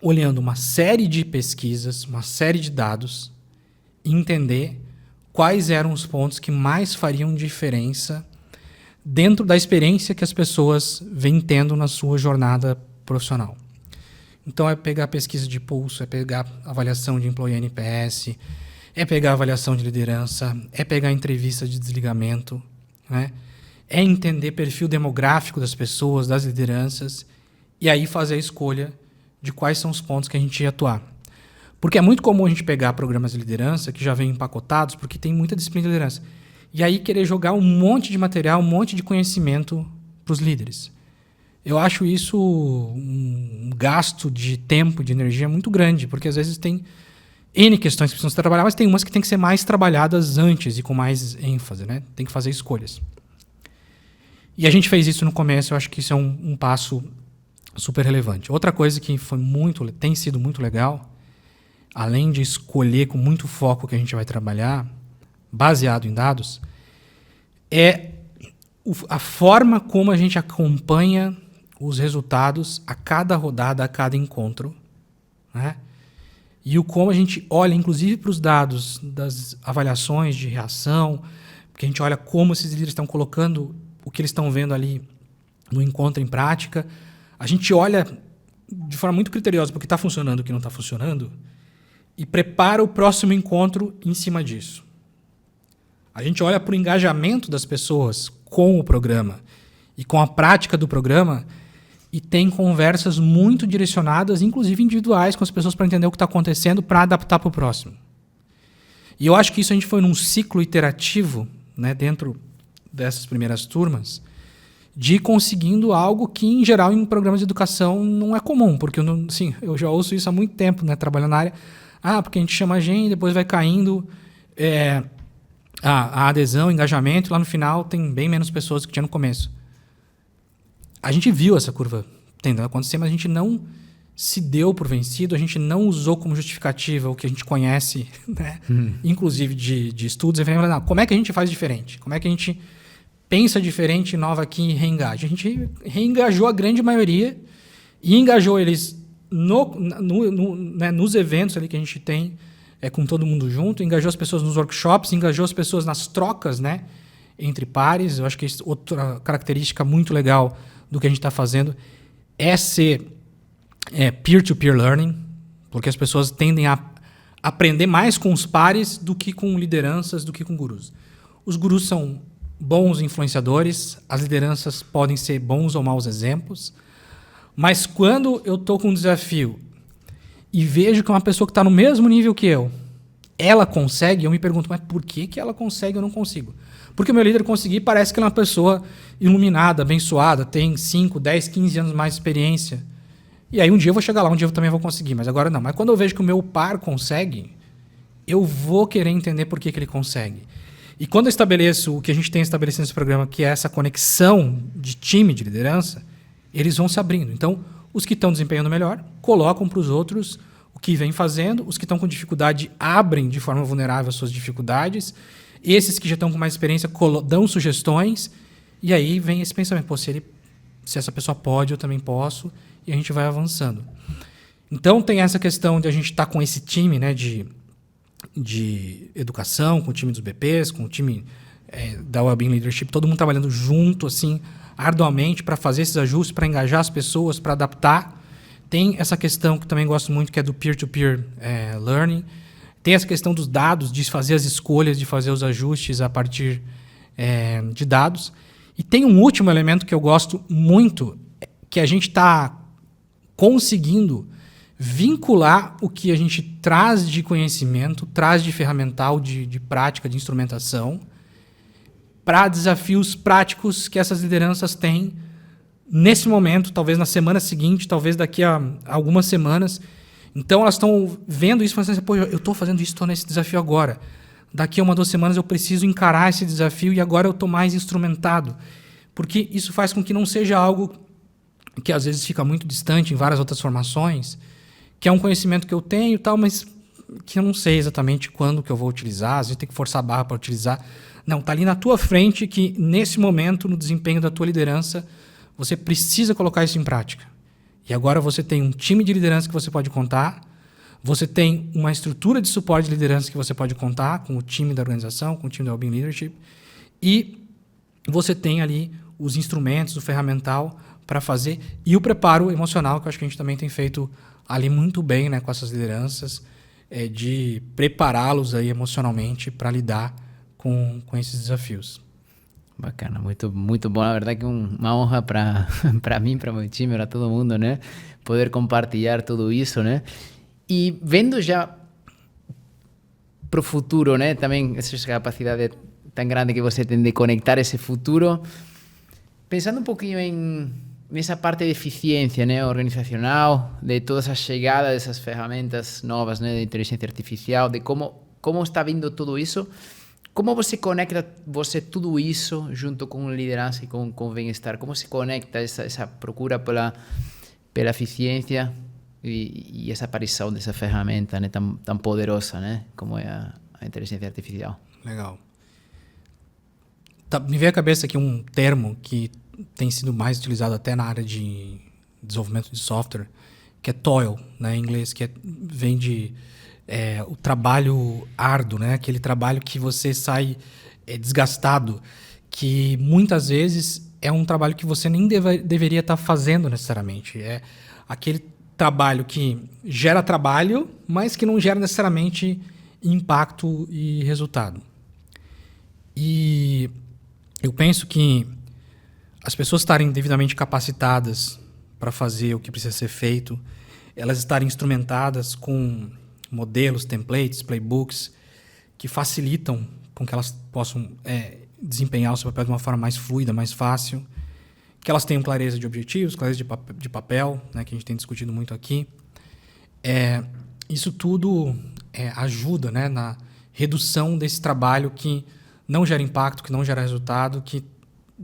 olhando uma série de pesquisas, uma série de dados, entender quais eram os pontos que mais fariam diferença dentro da experiência que as pessoas vêm tendo na sua jornada profissional. Então, é pegar pesquisa de pulso, é pegar avaliação de Employee NPS, é pegar avaliação de liderança, é pegar entrevista de desligamento, né? É entender perfil demográfico das pessoas, das lideranças, e aí fazer a escolha de quais são os pontos que a gente ia atuar. Porque é muito comum a gente pegar programas de liderança que já vêm empacotados, porque tem muita disciplina de liderança, e aí querer jogar um monte de material, um monte de conhecimento para os líderes. Eu acho isso um gasto de tempo, de energia muito grande, porque às vezes tem N questões que precisam ser trabalhadas, mas tem umas que tem que ser mais trabalhadas antes e com mais ênfase, né? Tem que fazer escolhas. E a gente fez isso no começo, eu acho que isso é um passo super relevante. Outra coisa que tem sido muito legal, além de escolher com muito foco o que a gente vai trabalhar, baseado em dados, é a forma como a gente acompanha os resultados a cada rodada, a cada encontro, né? E como a gente olha, inclusive, para os dados das avaliações de reação, porque a gente olha como esses líderes estão colocando o que eles estão vendo ali no encontro em prática. A gente olha de forma muito criteriosa para o que está funcionando e o que não está funcionando e prepara o próximo encontro em cima disso. A gente olha para o engajamento das pessoas com o programa e com a prática do programa e tem conversas muito direcionadas, inclusive individuais, com as pessoas para entender o que está acontecendo para adaptar para o próximo. E eu acho que isso a gente foi num ciclo iterativo, né, dentro dessas primeiras turmas, de conseguindo algo que, em geral, em programas de educação não é comum, porque eu já ouço isso há muito tempo, né, trabalhando na área. Porque a gente chama a gente, depois vai caindo a adesão, o engajamento, e lá no final tem bem menos pessoas do que tinha no começo. A gente viu essa curva tendendo a acontecer, mas a gente não se deu por vencido, a gente não usou como justificativa o que a gente conhece, né? Inclusive de estudos. E falei, como é que a gente faz diferente? Como é que a gente pensa diferente, inova aqui e reengaja? A gente reengajou a grande maioria e engajou eles nos eventos ali que a gente tem com todo mundo junto, engajou as pessoas nos workshops, engajou as pessoas nas trocas, né, entre pares. Eu acho que outra característica muito legal do que a gente está fazendo é ser peer-to-peer learning, porque as pessoas tendem a aprender mais com os pares do que com lideranças, do que com gurus. Os gurus são bons influenciadores, as lideranças podem ser bons ou maus exemplos, mas quando eu estou com um desafio e vejo que uma pessoa que está no mesmo nível que eu, ela consegue, eu me pergunto, mas por que ela consegue e eu não consigo? Porque o meu líder conseguir parece que ele é uma pessoa iluminada, abençoada, tem 5, 10, 15 anos mais de experiência. E aí um dia eu vou chegar lá, um dia eu também vou conseguir, mas agora não. Mas quando eu vejo que o meu par consegue, eu vou querer entender por que ele consegue. E quando eu estabeleço o que a gente tem estabelecido nesse programa, que é essa conexão de time, de liderança, eles vão se abrindo. Então, os que estão desempenhando melhor, colocam para os outros o que vem fazendo. Os que estão com dificuldade abrem de forma vulnerável as suas dificuldades. Esses que já estão com mais experiência dão sugestões. E aí vem esse pensamento, se essa pessoa pode, eu também posso. E a gente vai avançando. Então, tem essa questão de a gente estar com esse time, né, de educação, com o time dos BPs, com o time da Wellbeing Leadership, todo mundo trabalhando junto, assim, arduamente para fazer esses ajustes, para engajar as pessoas, para adaptar. Tem essa questão que eu também gosto muito, que é do peer-to-peer learning. Tem essa questão dos dados, de fazer as escolhas, de fazer os ajustes a partir de dados. E tem um último elemento que eu gosto muito, que a gente está conseguindo vincular o que a gente traz de conhecimento, traz de ferramental, de prática, de instrumentação, para desafios práticos que essas lideranças têm nesse momento, talvez na semana seguinte, talvez daqui a algumas semanas. Então, elas estão vendo isso e falando assim, pô, eu estou fazendo isso, estou nesse desafio agora. Daqui a 1 ou 2 semanas eu preciso encarar esse desafio e agora eu estou mais instrumentado. Porque isso faz com que não seja algo que às vezes fica muito distante em várias outras formações, que é um conhecimento que eu tenho e tal, mas que eu não sei exatamente quando que eu vou utilizar, às vezes tem que forçar a barra para utilizar. Não, está ali na tua frente que, nesse momento, no desempenho da tua liderança, você precisa colocar isso em prática. E agora você tem um time de liderança que você pode contar, você tem uma estrutura de suporte de liderança que você pode contar com o time da organização, com o time da Wellbeing Leadership, e você tem ali os instrumentos, o ferramental para fazer, e o preparo emocional, que eu acho que a gente também tem feito ali muito bem, né, com essas lideranças, de prepará-los aí emocionalmente para lidar com esses desafios. Bacana, muito bom. Na verdade que uma honra para mim, para meu time, para todo mundo, né? Poder compartilhar tudo isso, né? E vendo já para o futuro, né? Também essa capacidade tão grande que você tem de conectar esse futuro, pensando um pouquinho nessa parte de eficiência, né, organizacional, de toda essa chegada dessas ferramentas novas, né, de inteligência artificial, de como está vindo tudo isso, como você conecta tudo isso junto com liderança e com bem-estar? Como se conecta essa procura pela eficiência e essa aparição dessa ferramenta, né, tão poderosa, né, como é a inteligência artificial? Legal. Me veio à cabeça aqui um termo que tem sido mais utilizado até na área de desenvolvimento de software, que é toil, né, em inglês, que vem de o trabalho árduo, né, aquele trabalho que você sai desgastado, que muitas vezes é um trabalho que você nem deveria estar fazendo necessariamente. É aquele trabalho que gera trabalho, mas que não gera necessariamente impacto e resultado. E eu penso que as pessoas estarem devidamente capacitadas para fazer o que precisa ser feito, elas estarem instrumentadas com modelos, templates, playbooks, que facilitam com que elas possam desempenhar o seu papel de uma forma mais fluida, mais fácil, que elas tenham clareza de objetivos, clareza de papel, né, que a gente tem discutido muito aqui. Isso tudo ajuda, né, na redução desse trabalho que não gera impacto, que não gera resultado, que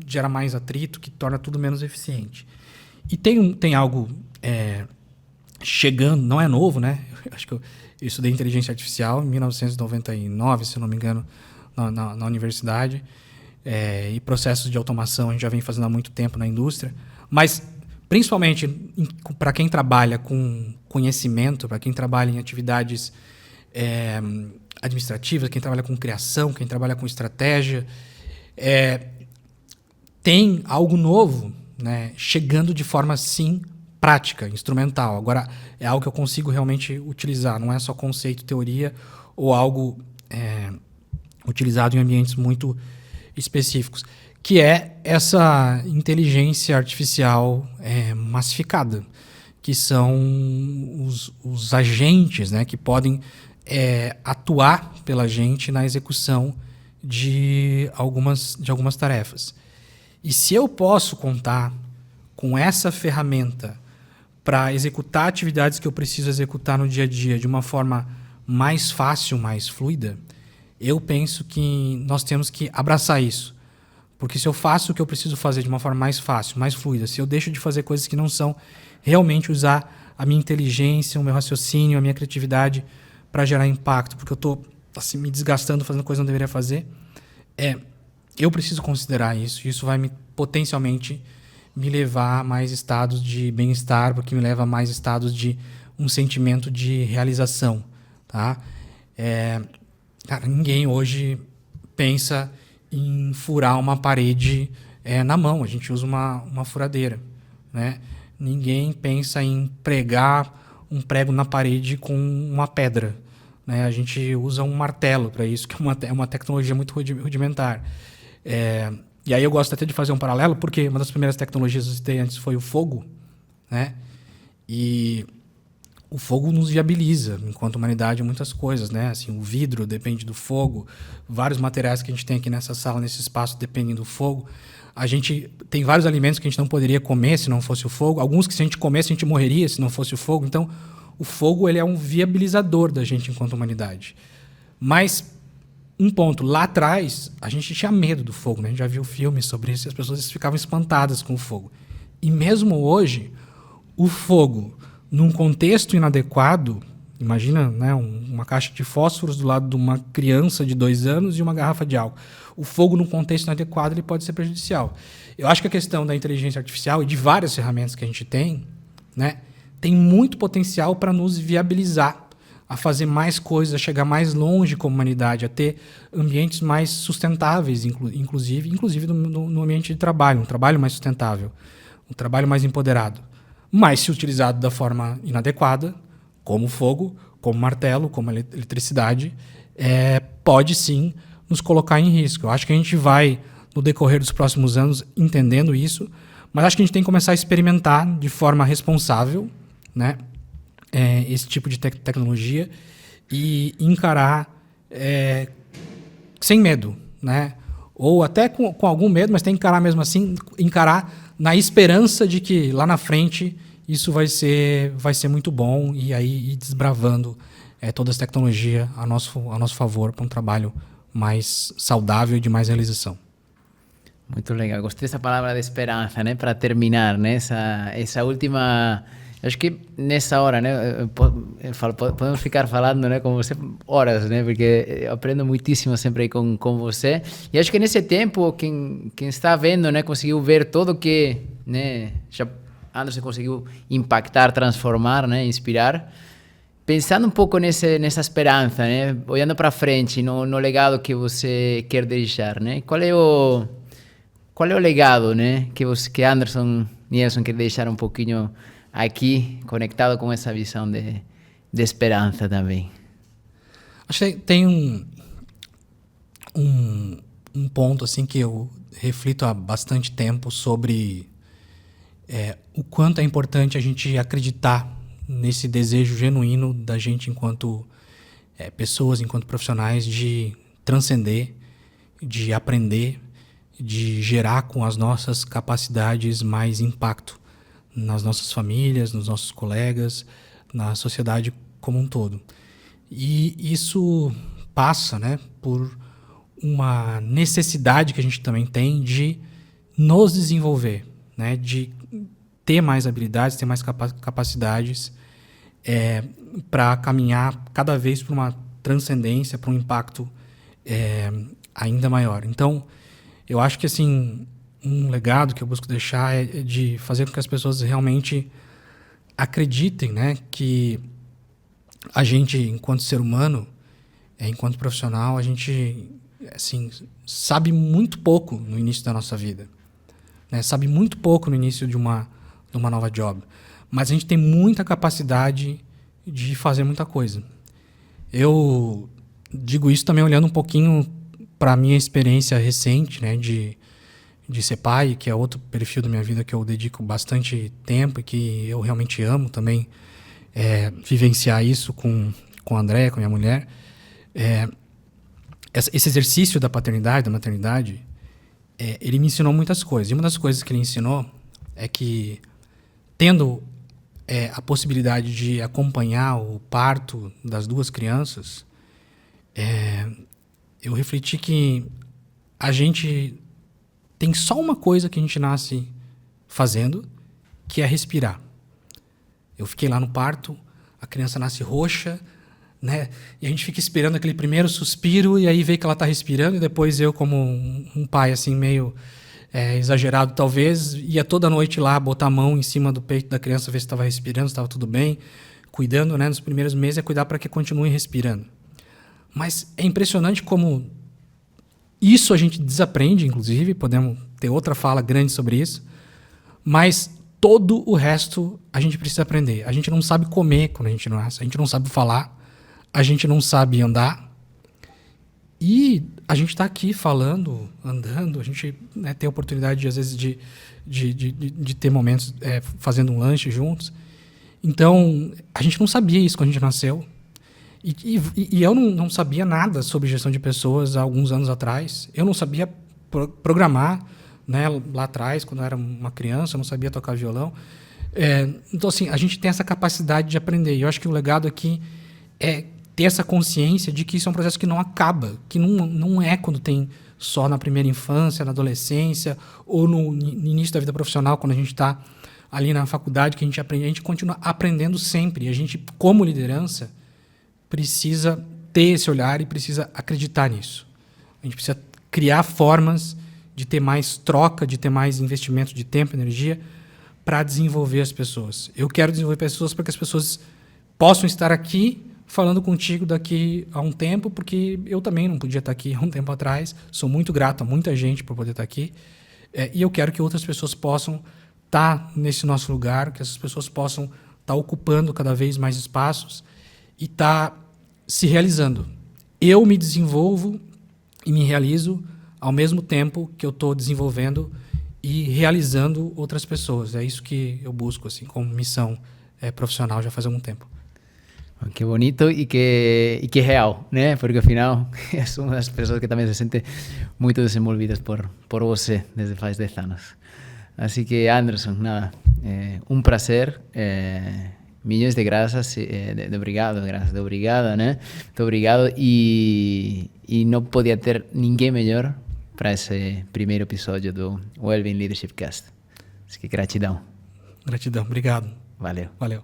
gera mais atrito, que torna tudo menos eficiente. E tem algo chegando, não é novo, né? Acho que eu estudei inteligência artificial em 1999, se não me engano, na universidade. E processos de automação a gente já vem fazendo há muito tempo na indústria. Mas, principalmente, para quem trabalha com conhecimento, para quem trabalha em atividades administrativas, quem trabalha com criação, quem trabalha com estratégia, tem algo novo, né, chegando de forma, sim, prática, instrumental. Agora, é algo que eu consigo realmente utilizar, não é só conceito, teoria ou algo utilizado em ambientes muito específicos, que é essa inteligência artificial massificada, que são os agentes, né, que podem atuar pela gente na execução de algumas tarefas. E se eu posso contar com essa ferramenta para executar atividades que eu preciso executar no dia a dia de uma forma mais fácil, mais fluida, eu penso que nós temos que abraçar isso. Porque se eu faço o que eu preciso fazer de uma forma mais fácil, mais fluida, se eu deixo de fazer coisas que não são realmente usar a minha inteligência, o meu raciocínio, a minha criatividade para gerar impacto, porque eu estou assim, me desgastando fazendo coisas que eu não deveria fazer, eu preciso considerar isso. E isso vai potencialmente me levar a mais estados de bem-estar, porque me leva a mais estados de um sentimento de realização. Tá? Cara, ninguém hoje pensa em furar uma parede na mão. A gente usa uma furadeira. Né? Ninguém pensa em pregar um prego na parede com uma pedra. Né? A gente usa um martelo para isso, que é uma tecnologia muito rudimentar. E aí eu gosto até de fazer um paralelo, porque uma das primeiras tecnologias que eu citei antes foi o fogo. Né? E o fogo nos viabiliza, enquanto humanidade, muitas coisas. Né? Assim, o vidro depende do fogo, vários materiais que a gente tem aqui nessa sala, nesse espaço, dependem do fogo. A gente tem vários alimentos que a gente não poderia comer se não fosse o fogo. Alguns que se a gente comesse, a gente morreria se não fosse o fogo. Então, o fogo ele é um viabilizador da gente enquanto humanidade. Mas, um ponto, lá atrás, a gente tinha medo do fogo. Né? A gente já viu filmes sobre isso e as pessoas ficavam espantadas com o fogo. E mesmo hoje, o fogo, num contexto inadequado, imagina, né, uma caixa de fósforos do lado de uma criança de 2 anos e uma garrafa de álcool. O fogo num contexto inadequado ele pode ser prejudicial. Eu acho que a questão da inteligência artificial e de várias ferramentas que a gente tem, né, tem muito potencial para nos viabilizar a fazer mais coisas, a chegar mais longe como humanidade, a ter ambientes mais sustentáveis, inclusive no ambiente de trabalho, um trabalho mais sustentável, um trabalho mais empoderado. Mas, se utilizado da forma inadequada, como fogo, como martelo, como eletricidade, pode sim nos colocar em risco. Eu acho que a gente vai, no decorrer dos próximos anos, entendendo isso, mas acho que a gente tem que começar a experimentar de forma responsável, né, esse tipo de tecnologia e encarar sem medo, né? Ou até com algum medo, mas tem que encarar mesmo assim, encarar na esperança de que lá na frente isso vai ser muito bom e aí ir desbravando toda essa tecnologia a nosso favor para um trabalho mais saudável e de mais realização. Muito legal. Gostei dessa palavra de esperança, né? Para terminar, né? Essa última... Acho que nessa hora, né, eu falo, podemos ficar falando, né, com você horas, né, porque eu aprendo muitíssimo sempre aí com você. E acho que nesse tempo, quem está vendo, né, conseguiu ver tudo que, né, já Anderson conseguiu impactar, transformar, né, inspirar. Pensando um pouco nessa esperança, né, olhando para frente, no legado que você quer deixar, né, qual é o legado, né, que Anderson Nielsen quer deixar um pouquinho aqui, conectado com essa visão de esperança também? Acho que tem um ponto assim que eu reflito há bastante tempo sobre o quanto é importante a gente acreditar nesse desejo genuíno da gente enquanto pessoas, enquanto profissionais, de transcender, de aprender, de gerar com as nossas capacidades mais impacto nas nossas famílias, nos nossos colegas, na sociedade como um todo. E isso passa, né, por uma necessidade que a gente também tem de nos desenvolver, né, de ter mais habilidades, ter mais capacidades para caminhar cada vez para uma transcendência, para um impacto ainda maior. Então, eu acho que assim, um legado que eu busco deixar é de fazer com que as pessoas realmente acreditem, né, que a gente, enquanto ser humano, enquanto profissional, a gente assim, sabe muito pouco no início da nossa vida, né? Sabe muito pouco no início de uma nova job, mas a gente tem muita capacidade de fazer muita coisa. Eu digo isso também olhando um pouquinho para a minha experiência recente, né, de ser pai, que é outro perfil da minha vida que eu dedico bastante tempo e que eu realmente amo também vivenciar isso com a Andréia, com a minha mulher. Esse exercício da paternidade, da maternidade, ele me ensinou muitas coisas. E uma das coisas que ele ensinou é que, tendo a possibilidade de acompanhar o parto das 2 crianças, eu refleti que a gente tem só uma coisa que a gente nasce fazendo, que é respirar. Eu fiquei lá no parto, a criança nasce roxa, né? E a gente fica esperando aquele primeiro suspiro e aí vê que ela está respirando e depois eu, como um pai assim meio exagerado talvez, ia toda noite lá botar a mão em cima do peito da criança, ver se estava respirando, se estava tudo bem, cuidando, né? Nos primeiros meses é cuidar para que continue respirando. Mas é impressionante como isso a gente desaprende, inclusive, podemos ter outra fala grande sobre isso, mas todo o resto a gente precisa aprender. A gente não sabe comer quando a gente nasce, a gente não sabe falar, a gente não sabe andar, e a gente está aqui falando, andando, a gente, né, tem a oportunidade, às vezes, de ter momentos fazendo um lanche juntos. Então, a gente não sabia isso quando a gente nasceu. E eu não sabia nada sobre gestão de pessoas há alguns anos atrás. Eu não sabia programar, né, lá atrás, quando eu era uma criança, eu não sabia tocar violão. Então, assim, a gente tem essa capacidade de aprender. E eu acho que o legado aqui é ter essa consciência de que isso é um processo que não acaba, que não é quando tem só na primeira infância, na adolescência, ou no início da vida profissional, quando a gente está ali na faculdade, que a gente aprende, a gente continua aprendendo sempre. E a gente, como liderança, precisa ter esse olhar e precisa acreditar nisso. A gente precisa criar formas de ter mais troca, de ter mais investimento de tempo e energia para desenvolver as pessoas. Eu quero desenvolver pessoas para que as pessoas possam estar aqui falando contigo daqui a um tempo, porque eu também não podia estar aqui há um tempo atrás. Sou muito grato a muita gente por poder estar aqui. E eu quero que outras pessoas possam estar nesse nosso lugar, que essas pessoas possam estar ocupando cada vez mais espaços e estar se realizando. Eu me desenvolvo e me realizo ao mesmo tempo que eu estou desenvolvendo e realizando outras pessoas. É isso que eu busco assim, como missão profissional já faz algum tempo. Qué bonito y que real, né? Porque al final es una das pessoas que también se sente muito desenvolvidas por você desde faz 10 anos. Así que, Anderson, nada, un prazer, milhões de graças, de obrigado, né? Muito obrigado e não podia ter ninguém melhor para esse primeiro episódio do Wellbeing Leadership Cast. Así que gratidão. Gratidão, obrigado. Valeu. Valeu.